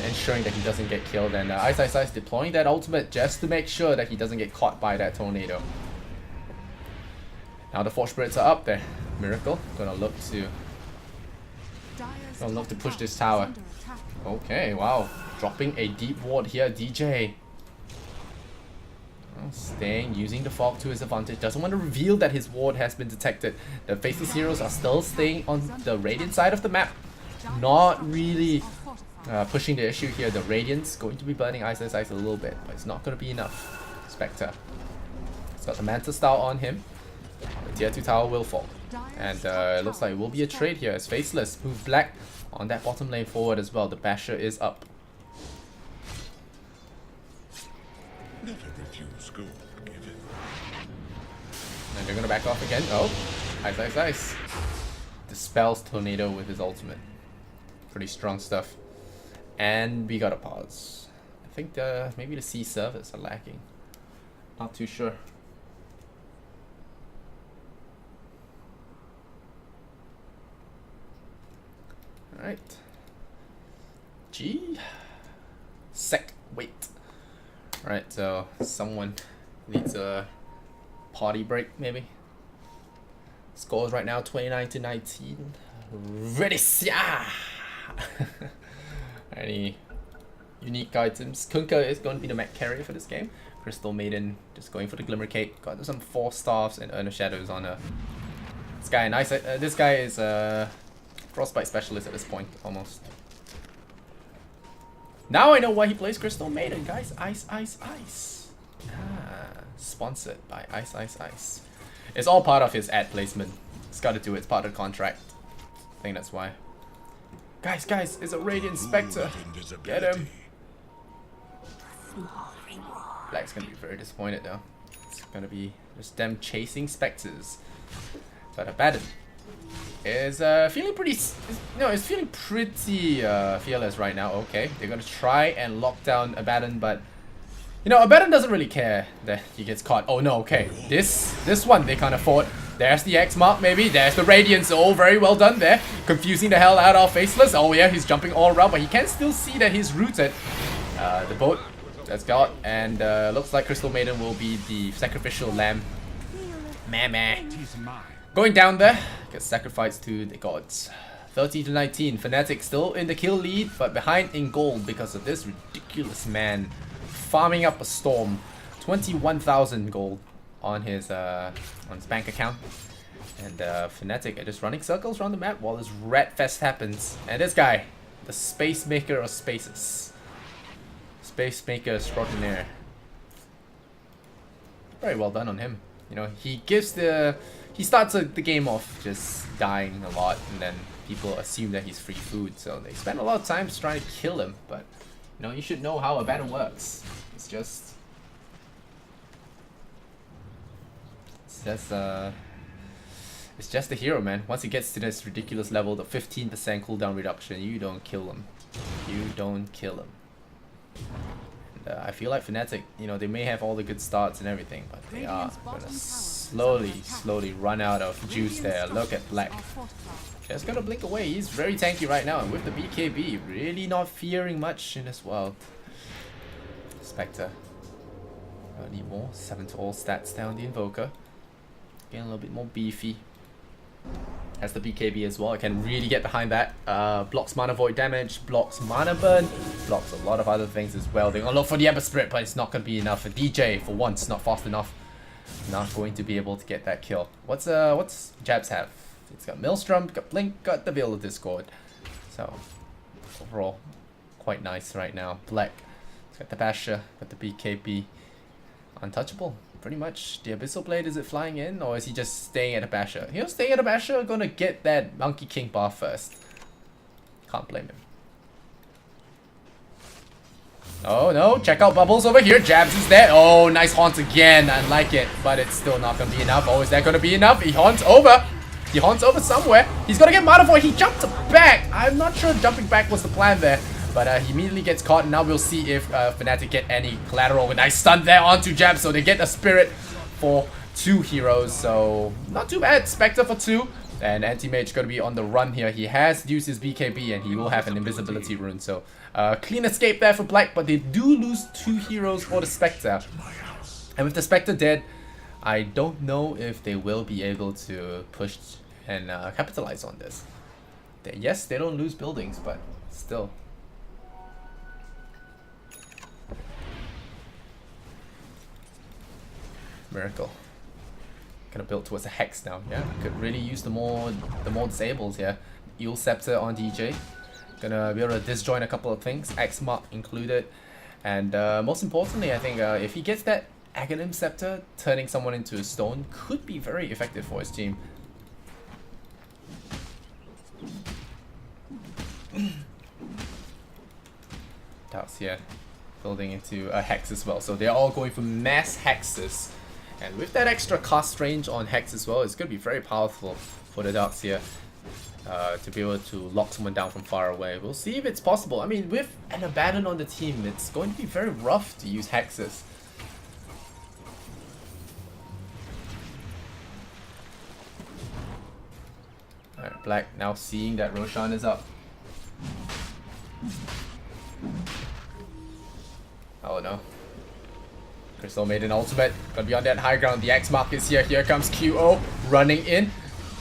ensuring that he doesn't get killed. And Ice deploying that ultimate just to make sure that he doesn't get caught by that tornado. Now the Forge Spirits are up there. Miracle gonna look to push this tower. Okay, wow, dropping a deep ward here, DJ. Staying, using the fog to his advantage. Doesn't want to reveal that his ward has been detected. The Faceless heroes are still staying on the Radiant side of the map. Not really pushing the issue here. The Radiant's going to be burning Ice a little bit, but it's not going to be enough. Spectre. He's got the Manta style on him. The tier 2 tower will fall. And it looks like it will be a trade here as Faceless move Black on that bottom lane forward as well. The Basher is up. Never refuse gold given. And they're gonna back off again. Oh, Ice. Dispels Tornado with his ultimate. Pretty strong stuff. And we got a pause. I think maybe the C servers are lacking. Not too sure. Alright. Wait. Alright, so someone needs a party break, maybe. Scores right now 29-19. Ready? Any unique items? Kunkka is going to be the mech carrier for this game. Crystal Maiden just going for the Glimmer Cape. Got some 4 staffs and Urn of Shadows on her. This guy, nice. This guy is a Frostbite specialist at this point, almost. Now I know why he plays Crystal Maiden, guys. Ice. Sponsored by Ice. It's all part of his ad placement. It's got to do it. It's part of the contract. I think that's why. Guys, it's a Radiant Spectre. Get him. Black's gonna be very disappointed though. It's gonna be just them chasing Spectres. But Abaddon is feeling pretty. It's feeling pretty fearless right now. Okay, they're gonna try and lock down Abaddon, but Abaddon doesn't really care that he gets caught. Oh no, okay, this one they can't afford. There's the X mark, maybe. There's the Radiance. Oh, very well done there. Confusing the hell out of Faceless. Oh yeah, he's jumping all around, but he can still see that he's rooted. The boat that's got, and looks like Crystal Maiden will be the sacrificial lamb. Meh. Going down there, gets sacrificed to the gods. 30-19. Fnatic still in the kill lead, but behind in gold because of this ridiculous man farming up a storm. 21,000 gold on his bank account. And Fnatic are just running circles around the map while this rat fest happens. And this guy, the space maker of spaces. Space maker extraordinaire. Very well done on him. He starts the game off just dying a lot, and then people assume that he's free food, so they spend a lot of time trying to kill him. But you should know how Abaddon works. It's just the hero, man. Once he gets to this ridiculous level, the 15% cooldown reduction, you don't kill him. And, I feel like Fnatic, they may have all the good starts and everything, but they are gonna slowly run out of juice there. Look at Black. Just gonna blink away. He's very tanky right now, and with the BKB, really not fearing much in this world. Spectre. Need more. 7 to all stats down the Invoker. Getting a little bit more beefy. Has the BKB as well. I can really get behind that. Blocks mana void damage, blocks mana burn, blocks a lot of other things as well. They're gonna look for the Ember Spirit, but it's not gonna be enough. A DJ, for once, not fast enough. Not going to be able to get that kill. What's Jabs have? It's got Maelstrom, got Blink, got the Veil of Discord. So overall, quite nice right now. Black, it's got the Basher, got the BKB. Untouchable. pretty much the Abyssal Blade, is it flying in, or is he just staying at a Basher? He'll stay at a Basher, gonna get that Monkey King buff first. Can't blame him. Oh no, check out Bubbles over here. Jabs is there. Oh, nice haunt again. I like it, but it's still not gonna be enough. Oh, is that gonna be enough? He haunts over. He haunts over somewhere. He's gonna get Mana Void. He jumped back. I'm not sure jumping back was the plan there. But he immediately gets caught, and now we'll see if Fnatic get any collateral. A nice stun there onto Jab, so they get a Spirit for 2 heroes. So, not too bad. Spectre for 2. And Anti-Mage going to be on the run here. He has used his BKB, and he will have an invisibility rune. So, clean escape there for Black, but they do lose 2 heroes for the Spectre. And with the Spectre dead, I don't know if they will be able to push and capitalize on this. Yes, they don't lose buildings, but still. Miracle. Gonna build towards a Hex now. Yeah, could really use the more disables here. Eel Scepter on DJ. Gonna be able to disjoin a couple of things, X Mark included. And most importantly, I think if he gets that Aghanim Scepter, turning someone into a stone could be very effective for his team. Darks here, building into a Hex as well. So they're all going for mass Hexes. And with that extra cast range on Hex as well, it's going to be very powerful for the Darks here to be able to lock someone down from far away. We'll see if it's possible. I mean, with an Abaddon on the team, it's going to be very rough to use Hexes. Alright, Black now seeing that Roshan is up. Oh no. Crystal made an ultimate. Gonna be on that high ground. The X mark is here. Here comes QO running in.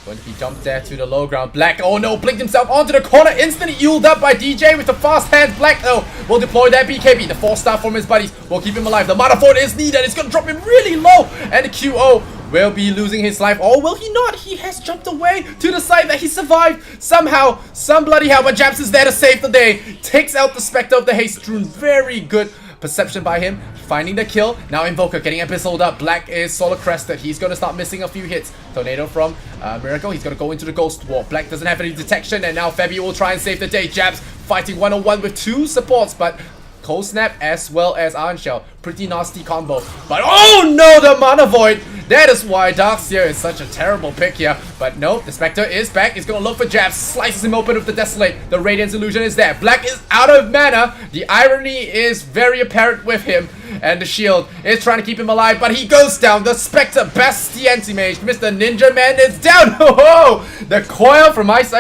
Going to be jumped there to the low ground. Black, oh no, blinked himself onto the corner. Instantly uled up by DJ with the fast hands. Black, though, will deploy that BKB. The 4-star from his buddies will keep him alive. The Mana Void is needed. It's gonna drop him really low. And the QO will be losing his life. Or will he not? He has jumped away to the side that he survived. Somehow, some bloody hell, but Japs is there to save the day. Takes out the Spectre of the Haste Rune. Very good perception by him, finding the kill. Now Invoker getting Abyssal up. Black is Solar Crested. He's going to start missing a few hits. Tornado from Miracle. He's going to go into the Ghost Wall. Black doesn't have any detection, and now Fabi will try and save the day. Jabs fighting 1-on-1 with 2 supports, but Cold Snap as well as Iron Shell. Pretty nasty combo. But oh no, the Mana Void! That is why Darkseer is such a terrible pick here. But no, the Spectre is back. He's gonna look for Jabs. Slices him open with the Desolate. The Radiance Illusion is there. Black is out of mana. The irony is very apparent with him. And the shield is trying to keep him alive, but he goes down. The Spectre bests the anti-mage. Mr. Ninja Man is down. Oh, the Coil from Ice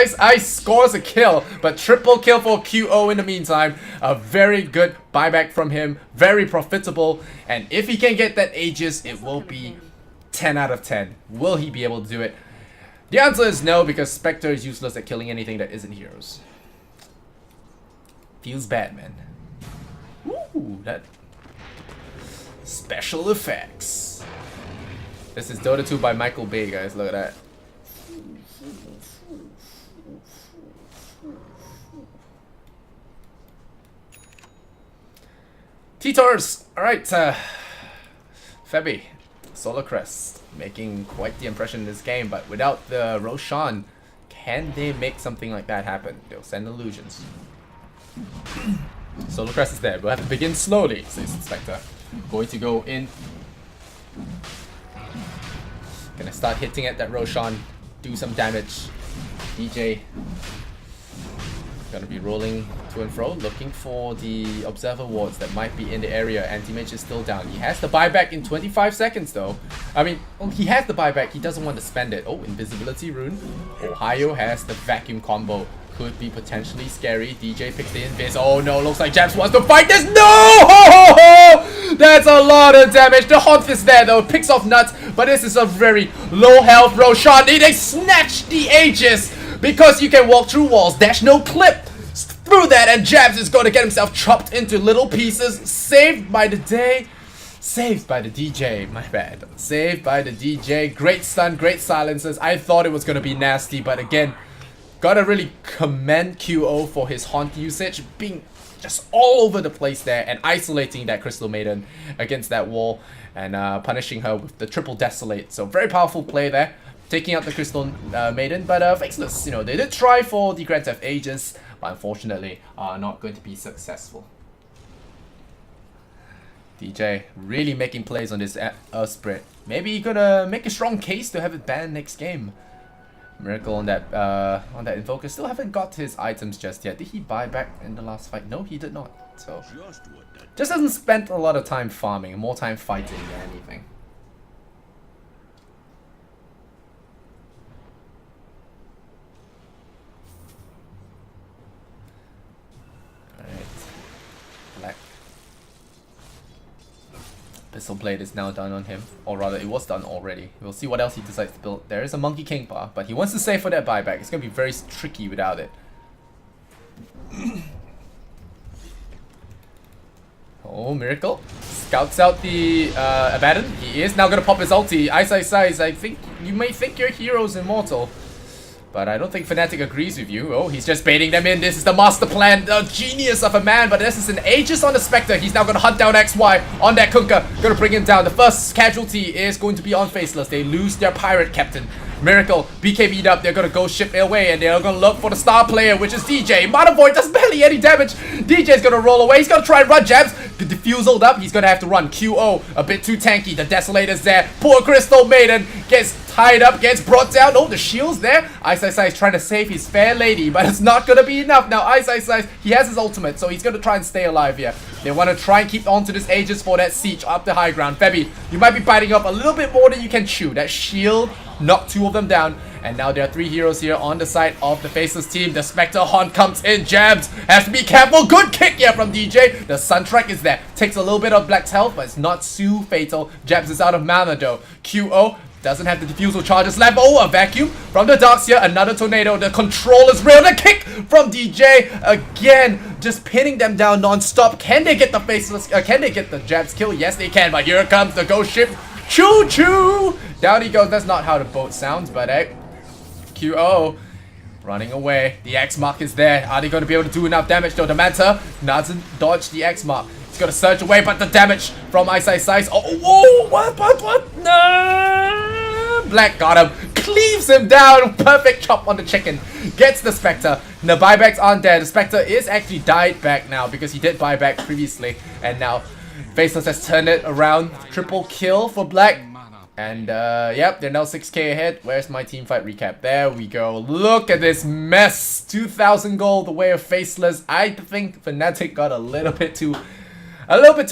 scores a kill, but triple kill for QO in the meantime. A very good buyback from him. Very profitable. And if he can get that Aegis, it will be 10 out of 10. Will he be able to do it? The answer is no, because Spectre is useless at killing anything that isn't heroes. Feels bad, man. Ooh, that special effects. This is Dota 2 by Michael Bay, guys. Look at that. T-Tors! Alright, Fabi. Solar Crest making quite the impression in this game, but without the Roshan, can they make something like that happen? They'll send illusions. Solar Crest is there. We'll have to begin slowly, says Spectre. Going to go in. Gonna start hitting at that Roshan. Do some damage. DJ gonna be rolling to and fro, looking for the Observer wards that might be in the area. Anti-Mage is still down. He has the buyback in 25 seconds though. I mean, he has the buyback. He doesn't want to spend it. Oh, Invisibility Rune. Ohio has the Vacuum combo. Could be potentially scary. DJ picks the invis. Oh no, looks like Japs wants to fight this. No! That's a lot of damage. The Haunt is there though. Picks off Nuts, but this is a very low health Roshan. They snatch the Aegis because you can walk through walls. Dash no clip through that, and Jabs is going to get himself chopped into little pieces. Saved by the day. Saved by the DJ. My bad. Saved by the DJ. Great stun, great silences. I thought it was going to be nasty, but again, Gotta really commend QO for his haunt usage, being just all over the place there and isolating that Crystal Maiden against that wall and punishing her with the triple Desolate. So very powerful play there, taking out the Crystal Maiden. But Faceless, you know, they did try for the Grand Theft Ages, but unfortunately are not going to be successful. DJ really making plays on this Earth spread. Maybe he could make a strong case to have it banned next game. Miracle on that Invoker. Still haven't got his items just yet. Did he buy back in the last fight? No, he did not. So just hasn't spent a lot of time farming, more time fighting than anything. Alright. Black. Pistol Blade is now done on him, or rather it was done already. We'll see what else he decides to build. There is a Monkey King bar, but he wants to save for that buyback. It's going to be very tricky without it. Oh, Miracle scouts out the Abaddon. He is now going to pop his ulti. Ice, I think you may think your hero's immortal, but I don't think Fnatic agrees with you. Oh, he's just baiting them in. This is the master plan. The genius of a man. But this is an Aegis on the Spectre. He's now going to hunt down XY on that Kunkka. Going to bring him down. The first casualty is going to be on Faceless. They lose their pirate captain. Miracle, BKB'd up. They're going to go ship away. And they're going to look for the star player, which is DJ. Mana Void does barely any damage. DJ's going to roll away. He's going to try and run jabs. Diffuseled up. He's going to have to run. QO, a bit too tanky. The Desolator's there. Poor Crystal Maiden gets tied up, gets brought down. Oh, the shield's there. Ice is trying to save his fair lady, but it's not going to be enough. Now, Ice, he has his ultimate, so he's going to try and stay alive here. They want to try and keep on to this Aegis for that siege up the high ground. Febby, you might be biting off a little bit more than you can chew. That shield knocked two of them down. And now there are three heroes here on the side of the Faceless team. The Spectre Haunt comes in. Jabs has to be careful. Good kick here from DJ. The Sun Trek is there. Takes a little bit of Black's health, but it's not too fatal. Jabs is out of mana though. QO doesn't have the defusal charges left. Oh, a vacuum from the Darkseer. Another tornado. The control is real. The kick from DJ. Again, just pinning them down non-stop. Can they get the Faceless? Can they get the Jabs kill? Yes, they can. But here comes the ghost ship. Choo-choo. Down he goes. That's not how the boat sounds, but hey. QO running away. The X mark is there. Are they going to be able to do enough damage though? The Manta doesn't dodge the X mark. He's going to surge away, but the damage from Ice. Oh, whoa, what? No! Black got him. Cleaves him down. Perfect chop on the chicken. Gets the Spectre. The buybacks aren't there. The Spectre is actually died back now because he did buy back previously. And now Faceless has turned it around. Triple kill for Black. And yep, they're now 6k ahead. Where's my teamfight recap? There we go. Look at this mess. 2,000 gold the way of Faceless. I think Fnatic got a little bit too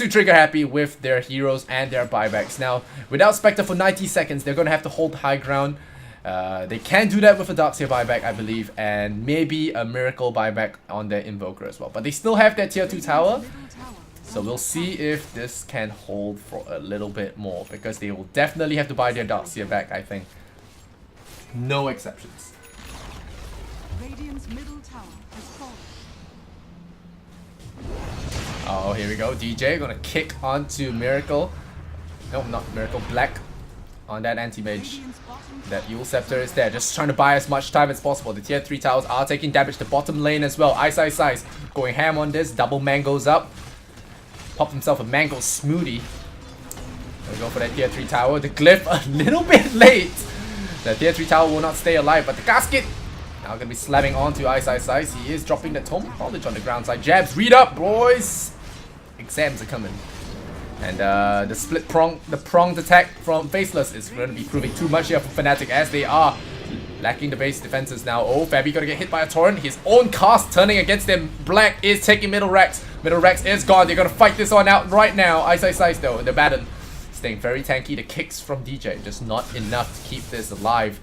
trigger happy with their heroes and their buybacks. Now, without Spectre for 90 seconds, they're gonna have to hold high ground. They can do that with a Darkseer buyback, I believe, and maybe a Miracle buyback on their Invoker as well. But they still have their tier 2 tower. So we'll see if this can hold for a little bit more, because they will definitely have to buy their Darkseer back, I think. No exceptions. Radiant's middle tower has fallen. Oh, here we go. DJ gonna kick onto Miracle. No, not Miracle. Black on that anti-mage. That Yule Scepter is there, just trying to buy as much time as possible. The tier 3 towers are taking damage. The bottom lane as well. Ice going ham on this. Double mangoes up. Popped himself a mango smoothie. Gonna go for that tier 3 tower. The glyph a little bit late. The tier 3 tower will not stay alive, but the casket now gonna be slamming onto Ice. He is dropping the Tome of Knowledge on the ground side. Jabs, read up, boys. Exams are coming. And the pronged attack from Faceless is going to be proving too much here for Fnatic, as they are lacking the base defenses now. Oh, Fabby gonna get hit by a torrent. His own cast turning against him. Black is taking middle Rex. Middle Rex is gone. They're gonna fight this one out right now. Ice though, the Baton staying very tanky. The kicks from DJ just not enough to keep this alive.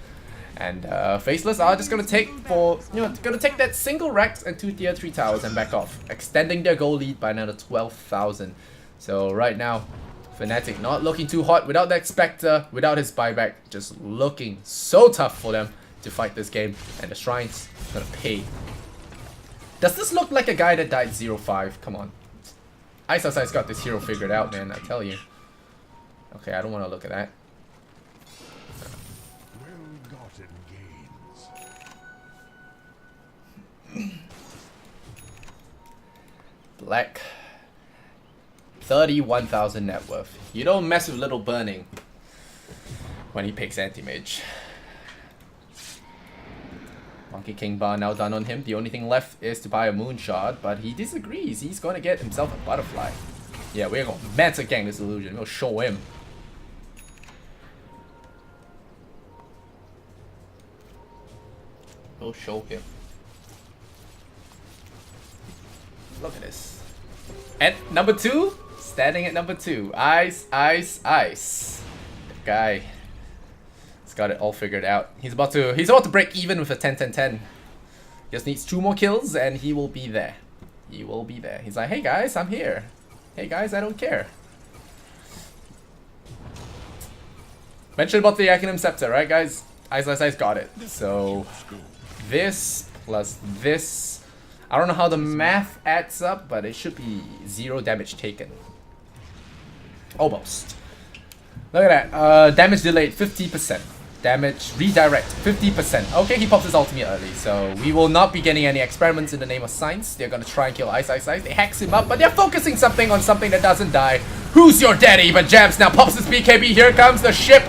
And Faceless are just gonna take that single Rex and 2 tier 3 towers and back off, extending their goal lead by another 12,000. So right now, Fnatic not looking too hot without that Spectre, without his buyback, just looking so tough for them to fight this game. And the Shrine's gonna pay. Does this look like a guy that died 0-5? Come on. Ice got this hero figured out, man, I tell you. Okay, I don't want to look at that. Black. 31,000 net worth. You don't mess with little burning when he picks anti-mage. Monkey King bar now done on him. The only thing left is to buy a moonshot, but he disagrees. He's gonna get himself a butterfly. Yeah, we're gonna meta gang this illusion. We'll show him. We'll show him. Look at this. And number 2, standing at number 2. Ice, ice, ice. The guy. He's got it all figured out. He's about to break even with a 10-10-10. Just needs 2 more kills and he will be there. He will be there. He's like, hey guys, I'm here. Hey guys, I don't care. Mentioned about the Acronym Scepter, right guys? Ice, ice, ice got it. So this plus this. I don't know how the math adds up, but it should be 0 damage taken. Almost. Look at that. Damage delayed 50%. Damage redirect 50%. Okay, he pops his ultimate early, so we will not be getting any experiments in the name of science. They're gonna try and kill Ice Ice Ice. They hex him up, but they're focusing something on something that doesn't die. Who's your daddy? But Jabs now pops his BKB. Here comes the ship.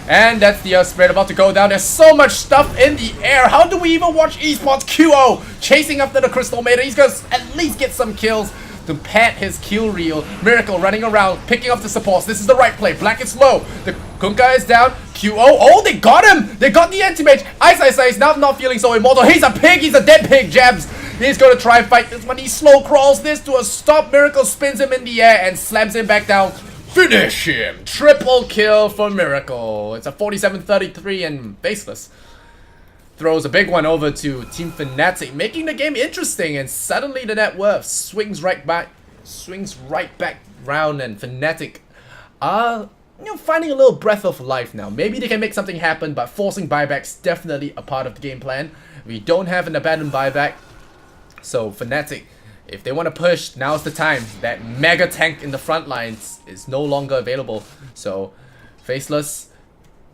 And that's the spread about to go down. There's so much stuff in the air. How do we even watch eSports? QO chasing after the Crystal Maiden. He's gonna at least get some kills to pad his kill reel. Miracle running around, picking up the supports. This is the right play. Black is low. The Kunkka is down. QO. Oh, they got him. They got the anti-mage. Ice Ice Ice now not feeling so immortal. He's a pig. He's a dead pig. Jabs. He's gonna try and fight this, but he slow crawls this to a stop. Miracle spins him in the air and slams him back down. Finish him. Triple kill for Miracle. It's a 47-33 and Faceless throws a big one over to Team Fnatic, making the game interesting, and suddenly the net worth swings right back round, and Fnatic are finding a little breath of life now. Maybe they can make something happen, but forcing buybacks definitely a part of the game plan. We don't have an abandoned buyback, so Fnatic, if they want to push, now's the time. That mega tank in the front lines is no longer available, so Faceless,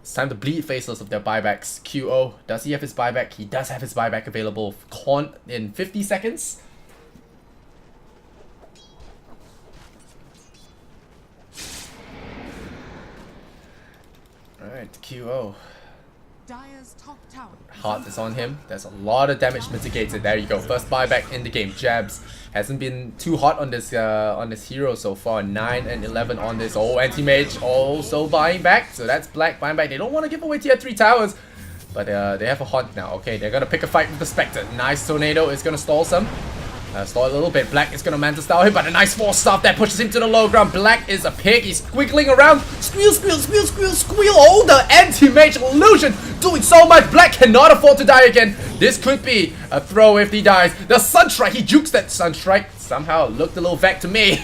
it's time to bleed Faceless of their buybacks. QO, does he have his buyback? He does have his buyback available. Corn in 50 seconds. Alright, QO. Dire's top tower. Heart is on him. There's a lot of damage mitigated. There you go. First buyback in the game. Jabs hasn't been too hot on this hero so far. 9 and 11 on this. Oh, anti-mage also buying back. So that's Black buying back. They don't want to give away tier 3 towers, but they have a haunt now. Okay, they're gonna pick a fight with the Spectre. Nice tornado is gonna stall some. Stall a little bit. Black is gonna Manta style him, but a nice force staff that pushes him to the low ground. Black is a pig. He's squiggling around. Squeal, squeal, squeal, squeal, squeal. Oh, the anti-mage illusion doing so much. Black cannot afford to die again. This could be a throw if he dies. The Sunstrike, he jukes that Sunstrike. Somehow looked a little vague to me.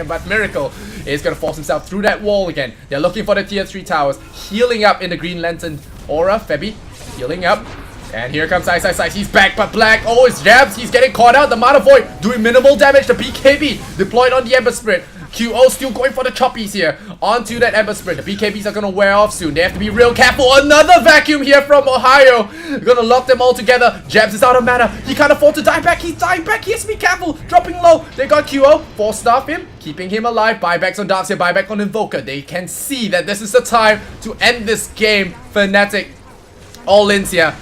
But Miracle is gonna force himself through that wall again. They're looking for the tier 3 towers. Healing up in the Green Lantern aura. Febby healing up. And here comes Ice Ice Ice. He's back, but Black, oh, his jabs. He's getting caught out. The Mana Void doing minimal damage. The BKB deployed on the Ember Spirit. QO still going for the choppies here. Onto that Ember Spirit. The BKBs are going to wear off soon. They have to be real careful. Another vacuum here from Ohio. Going to lock them all together. Jabs is out of mana. He can't afford to die back. He's dying back. He has to be careful. Dropping low. They got QO. Force staff him. Keeping him alive. Buybacks on Darkseer. Buyback on Invoker. They can see that this is the time to end this game. Fnatic all in here.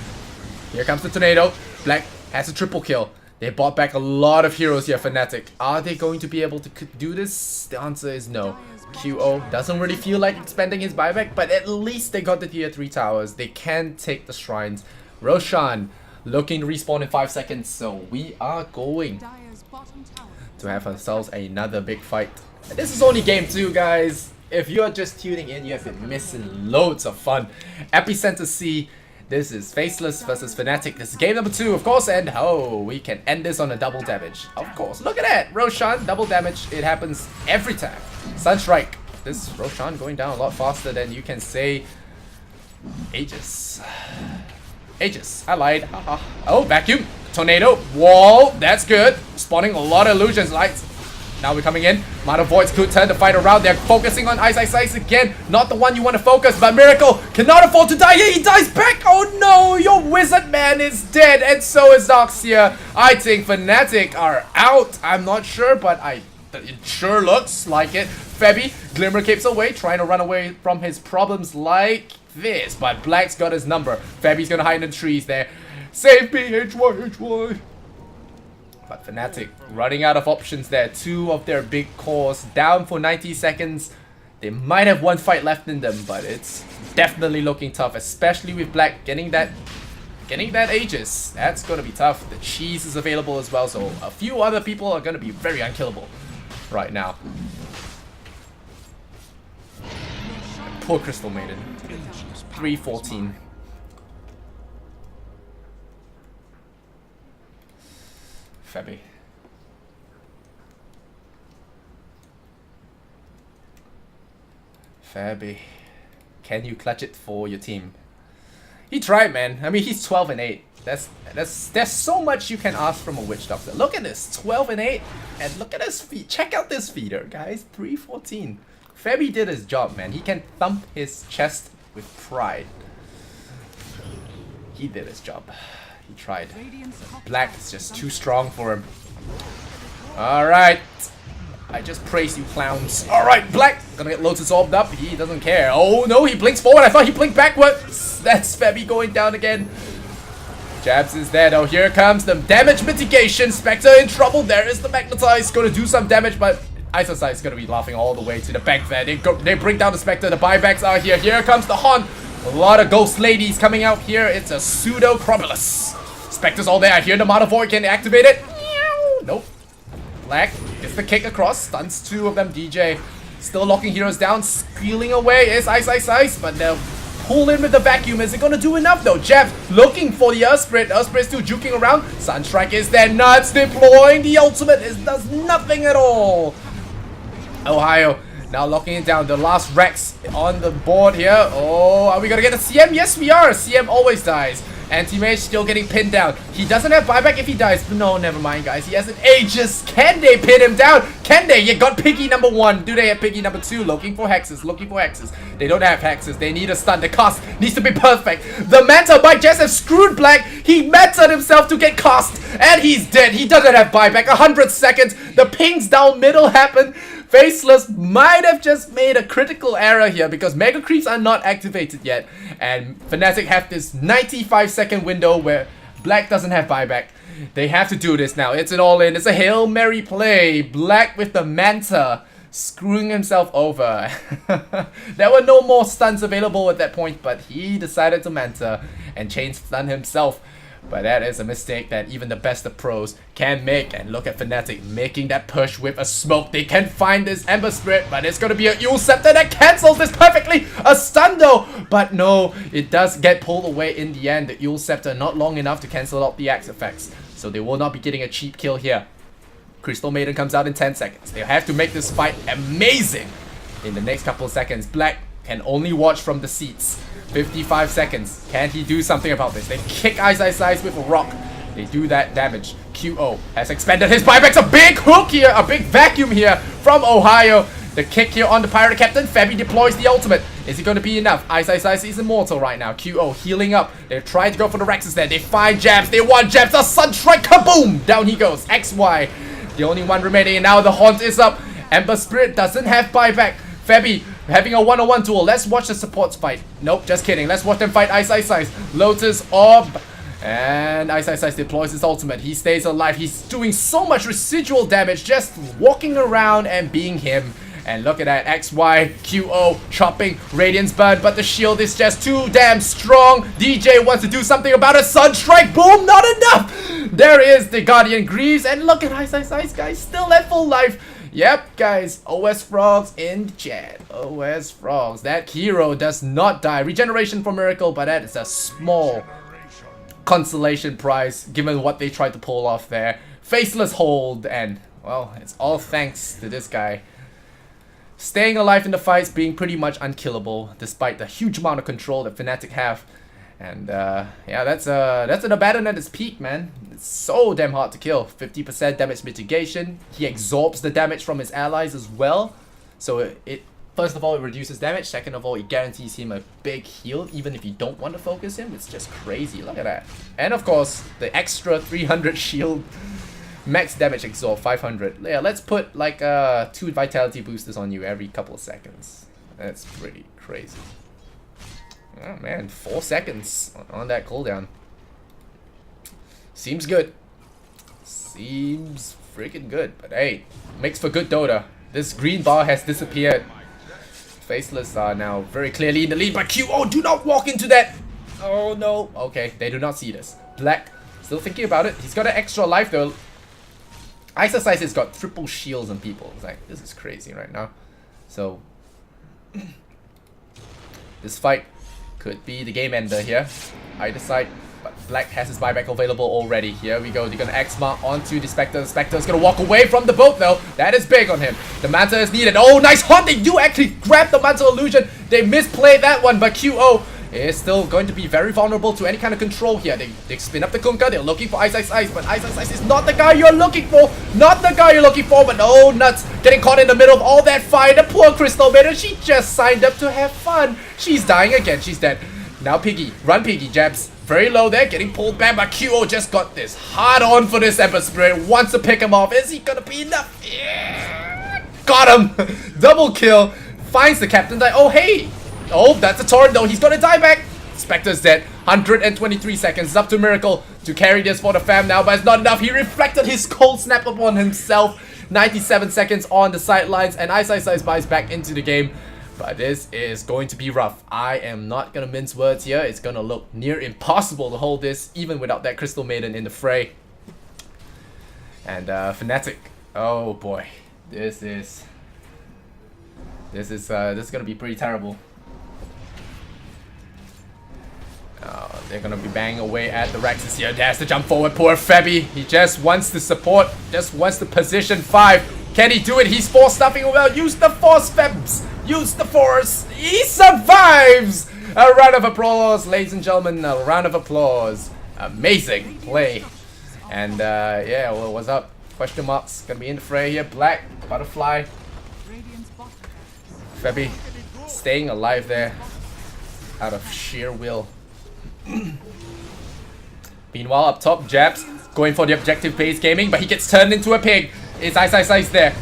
Here comes the tornado. Black has a triple kill. They bought back a lot of heroes here, Fnatic. Are they going to be able to do this? The answer is no. QO doesn't really feel like expanding his buyback, but at least they got the tier 3 towers. They can take the shrines. Roshan looking to respawn in 5 seconds, so we are going to have ourselves another big fight. And this is only game 2, guys. If you're just tuning in, you have been missing loads of fun. Epicenter C. This is Faceless versus Fnatic. This is game number 2, of course, and oh, we can end this on a double damage. Of course, look at that! Roshan, double damage. It happens every time. Sunstrike. This Roshan going down a lot faster than you can say Aegis. Aegis. I lied. Haha. Oh, vacuum. Tornado. Wall. That's good. Spawning a lot of illusions. Lights. now we're coming in. Mana Voids could turn the fight around. They're focusing on Ice again. Not the one you want to focus, but Miracle cannot afford to die. He dies back. Oh no, your wizard man is dead, and so is Noxia. I think Fnatic are out. I'm not sure, but it sure looks like it. Febby, Glimmer keeps away, trying to run away from his problems like this, but Black's got his number. Febby's gonna hide in the trees there. Save me, HY. But Fnatic running out of options there. Two of their big cores down for 90 seconds. They might have one fight left in them, but it's definitely looking tough, especially with Black getting that Aegis. That's gonna be tough. The cheese is available as well, so a few other people are gonna be very unkillable right now. Poor Crystal Maiden. 314. Febby. Febby. Can you clutch it for your team? He tried, man. I mean, he's 12 and 8. There's so much you can ask from a Witch Doctor. Look at this, 12 and 8, and look at his feet. Check out this feeder, guys. 314. Febby did his job, man. He can thump his chest with pride. He did his job. He tried. Black is just too strong for him. Alright. I just praised you, clowns. Alright, Black. Gonna get Lotus orbed up. He doesn't care. Oh no, he blinks forward. I thought he blinked backwards. That's Febby going down again. Jabs is there though. Here comes the damage mitigation. Spectre in trouble. There is the Magnetize. Gonna do some damage, but Isosai is gonna be laughing all the way to the bank there. They bring down the Spectre. The buybacks are here. Here comes the Haunt. A lot of ghost ladies coming out here. It's a pseudo Crobulus. Spectre's all there. I hear the Mana Void. Can activate it? Nope. Black gets the kick across. Stuns two of them. DJ still locking heroes down. Squealing away is Ice. But they'll pull in with the vacuum. Is it gonna do enough though? Jab looking for the Earthspirit. Earthspirit still juking around. Sunstrike is there. Nuts deploying the ultimate. It does nothing at all. Ohio now locking it down. The last Rex on the board here. Oh, are we gonna get a CM? Yes, we are. CM always dies. Anti-Mage still getting pinned down. He doesn't have buyback if he dies. No, never mind, guys. He has an Aegis. Can they pin him down? Can they? You got Piggy number 1. Do they have Piggy number 2? Looking for hexes. They don't have hexes. They need a stun. The cost needs to be perfect. The Manta might just have screwed Black. He Manta'd himself to get cost. And he's dead. He doesn't have buyback. 100 seconds. The pings down middle happen. Faceless might have just made a critical error here because Mega Creeps are not activated yet. And Fnatic have this 95-second window where Black doesn't have buyback. They have to do this now. It's an all-in. It's a Hail Mary play. Black with the Manta screwing himself over. There were no more stuns available at that point, but he decided to Manta and chain stun himself. But that is a mistake that even the best of pros can make. And look at Fnatic making that push with a smoke. They can find this Ember Spirit, but it's going to be a Eul Scepter that cancels this perfectly. A stun though, but no, it does get pulled away in the end. The Eul Scepter not long enough to cancel out the axe effects. So they will not be getting a cheap kill here. Crystal Maiden comes out in 10 seconds. They have to make this fight amazing in the next couple of seconds. Black can only watch from the seats. 55 seconds. Can he do something about this? They kick Ice with a rock. They do that damage. QO has expended his buybacks. A big hook here. A big vacuum here from Ohio. The kick here on the Pirate Captain. Febby deploys the ultimate. Is it going to be enough? Ice is immortal right now. QO healing up. They're trying to go for the Rexes there. They find Jabs. They want Jabs. A Sunstrike. Kaboom! Down he goes. XY. The only one remaining. And now the Haunt is up. Ember Spirit doesn't have buyback. Febby having a one-on-one duel. Let's watch the supports fight. Nope, just kidding. Let's watch them fight Ice. Lotus Orb. And Ice deploys his ultimate. He stays alive. He's doing so much residual damage just walking around and being him. And look at that. XY, QO, chopping, Radiance Burn. But the shield is just too damn strong. DJ wants to do something about it. Sunstrike, boom, not enough. There is the Guardian Greaves. And look at Ice, guys. Still at full life. Yep, guys, OS Frogs in chat. OS Frogs. That hero does not die. Regeneration for Miracle, but that is a small consolation prize given what they tried to pull off there. Faceless hold, and, well, it's all thanks to this guy. Staying alive in the fights, being pretty much unkillable, despite the huge amount of control that Fnatic have. And yeah, that's an Abaddon at its peak, man. It's so damn hard to kill. 50% damage mitigation. He absorbs the damage from his allies as well. So it first of all, it reduces damage. Second of all, it guarantees him a big heal, even if you don't want to focus him. It's just crazy. Look at that. And of course, the extra 300 shield. Max damage absorb 500. Yeah, let's put like 2 vitality boosters on you every couple of seconds. That's pretty crazy. Oh man, 4 seconds on that cooldown. Seems good. Seems freaking good. But hey, makes for good Dota. This green bar has disappeared. Faceless are now very clearly in the lead, but QO, do not walk into that! Oh no. Okay, they do not see this. Black, still thinking about it. He's got an extra life though. Ice has got triple shields on people. It's like, this is crazy right now. So, this fight could be the game ender here. Either side. But Black has his buyback available already. Here we go. They're going to X-Mark onto the Spectre. The Spectre is going to walk away from the boat though. That is big on him. The Manta is needed. Oh, nice hunt. They do actually grab the Manta Illusion. They misplayed that one. But QO is still going to be very vulnerable to any kind of control here. They spin up the Kunkka. They're looking for Ice. But Ice is not the guy you're looking for. Not the guy you're looking for. But oh, nuts. Getting caught in the middle of all that fire. The poor Crystal Maiden. She just signed up to have fun. She's dying again. She's dead. Now Piggy. Run Piggy. Jabs. Very low there, getting pulled back, but QO just got this hard on for this Ember Spirit. Wants to pick him off. Is he gonna be enough? Yeah. Got him! Double kill. Finds the captain. Oh, hey! Oh, that's a torrent though. He's gonna die back. Spectre's dead. 123 seconds. It's up to Miracle to carry this for the fam now, but it's not enough. He reflected his cold snap upon himself. 97 seconds on the sidelines, and Ice buys back into the game. But this is going to be rough. I am not going to mince words here. It's going to look near impossible to hold this, even without that Crystal Maiden in the fray. And Fnatic. Oh boy. This is going to be pretty terrible. They're going to be banging away at the Rexes here. There's the jump forward. Poor Febby. He just wants to support. Just wants to position 5. Can he do it? He's force stuffing well. Use the force, Febs. Use the force. He survives. A round of applause, ladies and gentlemen. A round of applause. Amazing play. And yeah, well, what's up? Question marks. Gonna be in the fray here. Black, Butterfly. Febby staying alive there. Out of sheer will. Meanwhile, up top, Jabs going for the objective base gaming, but he gets turned into a pig. Is Ice there?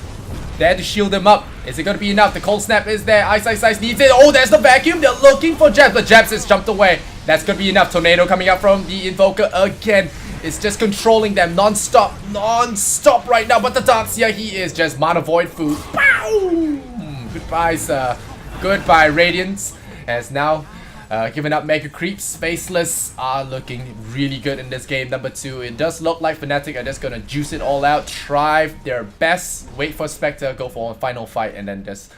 There to shield him up. Is it going to be enough? The cold snap is there. Ice needs it. Oh, there's the vacuum. They're looking for Jabs, but Jabs has jumped away. That's going to be enough. Tornado coming up from the Invoker again. It's just controlling them non-stop. Non-stop right now. But the Darkseer, he is just Mana Void food. Bow! Goodbye, sir. Goodbye, Radiance. Has now given up Mega Creeps. Faceless are looking really good in this game. Number 2, it does look like Fnatic are just gonna juice it all out, try their best, wait for Spectre, go for a final fight, and then just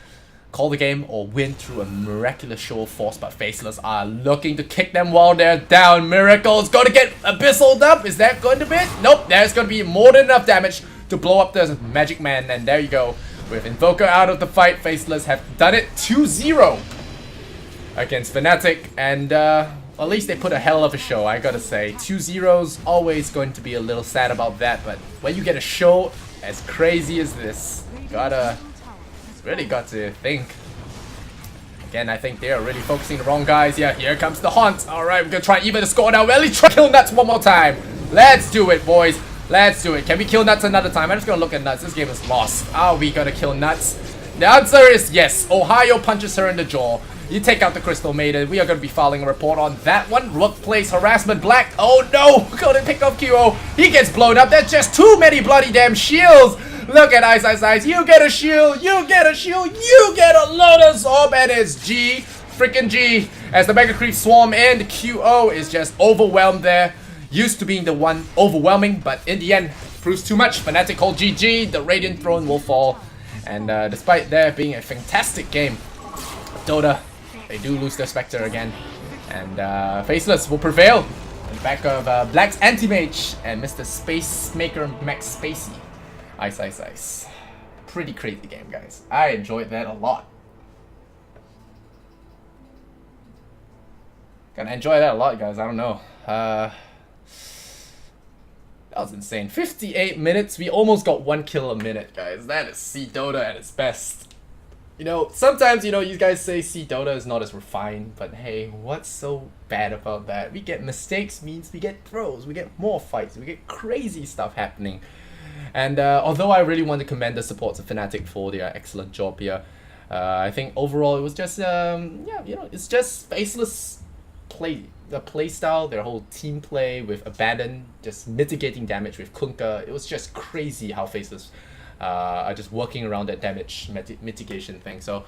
call the game or win through a miraculous show of force. But Faceless are looking to kick them while they're down. Miracle's gonna get Abyssal up. Is that going to be it? Nope, there's gonna be more than enough damage to blow up the Magic Man, and there you go. With Invoker out of the fight, Faceless have done it 2-0. Against Fnatic, and at least they put a hell of a show, I gotta say. 2-0's always going to be a little sad about that, but when you get a show as crazy as this, really got to think. Again, I think they are really focusing the wrong guys. Yeah, here comes the Haunt. Alright, we're gonna try even the score now. Well, let's try kill Nuts one more time. Let's do it, boys. Let's do it. Can we kill Nuts another time? I'm just gonna look at Nuts. This game is lost. Are we gonna kill Nuts? The answer is yes. Ohio punches her in the jaw. You take out the Crystal Maiden. We are going to be filing a report on that one. Workplace harassment. Black. Oh no. We're going to pick up QO. He gets blown up. There's just too many bloody damn shields. Look at Ice. You get a shield. You get a shield. You get a Lotus Orb. And it's G. Freaking G. As the Mega Creep swarm in. QO is just overwhelmed there. Used to being the one overwhelming. But in the end, proves too much. Fnatic hold GG. The Radiant Throne will fall. And despite there being a fantastic game, Dota, they do lose their Spectre again. And Faceless will prevail on the back of Black's Anti-Mage and Mr. Space Maker Max Spacey. Ice. Pretty crazy game, guys. I enjoyed that a lot. Gonna enjoy that a lot, guys. I don't know. That was insane. 58 minutes. We almost got 1 kill a minute, guys. That is C Dota at its best. You know, sometimes, you know, you guys say C Dota is not as refined, but hey, what's so bad about that? We get mistakes means we get throws, we get more fights, we get crazy stuff happening. And although I really want to commend the support of Fnatic for their excellent job here, I think overall it was just, yeah, you know, it's just Faceless play. The play style, their whole team play with Abandon, just mitigating damage with Kunkka. It was just crazy how Faceless are just working around that damage mitigation thing. So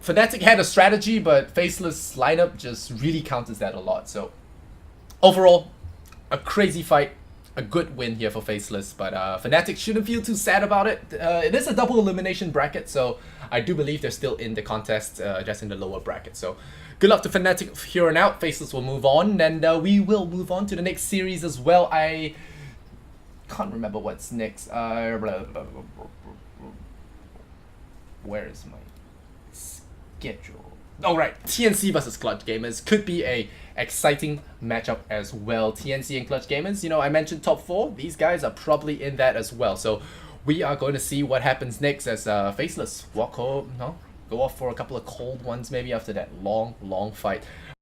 Fnatic had a strategy, but Faceless lineup just really counters that a lot. So overall, a crazy fight, a good win here for Faceless, but Fnatic shouldn't feel too sad about it. It is a double elimination bracket, so I do believe they're still in the contest, just in the lower bracket. So good luck to Fnatic here and out. Faceless will move on, and we will move on to the next series as well. I can't remember what's next. Where is my schedule? Oh right, TNC versus Clutch Gamers could be a exciting matchup as well. TNC and Clutch Gamers, you know, I mentioned top 4. These guys are probably in that as well. So we are going to see what happens next as Faceless walk home, no, go off for a couple of cold ones maybe after that long fight.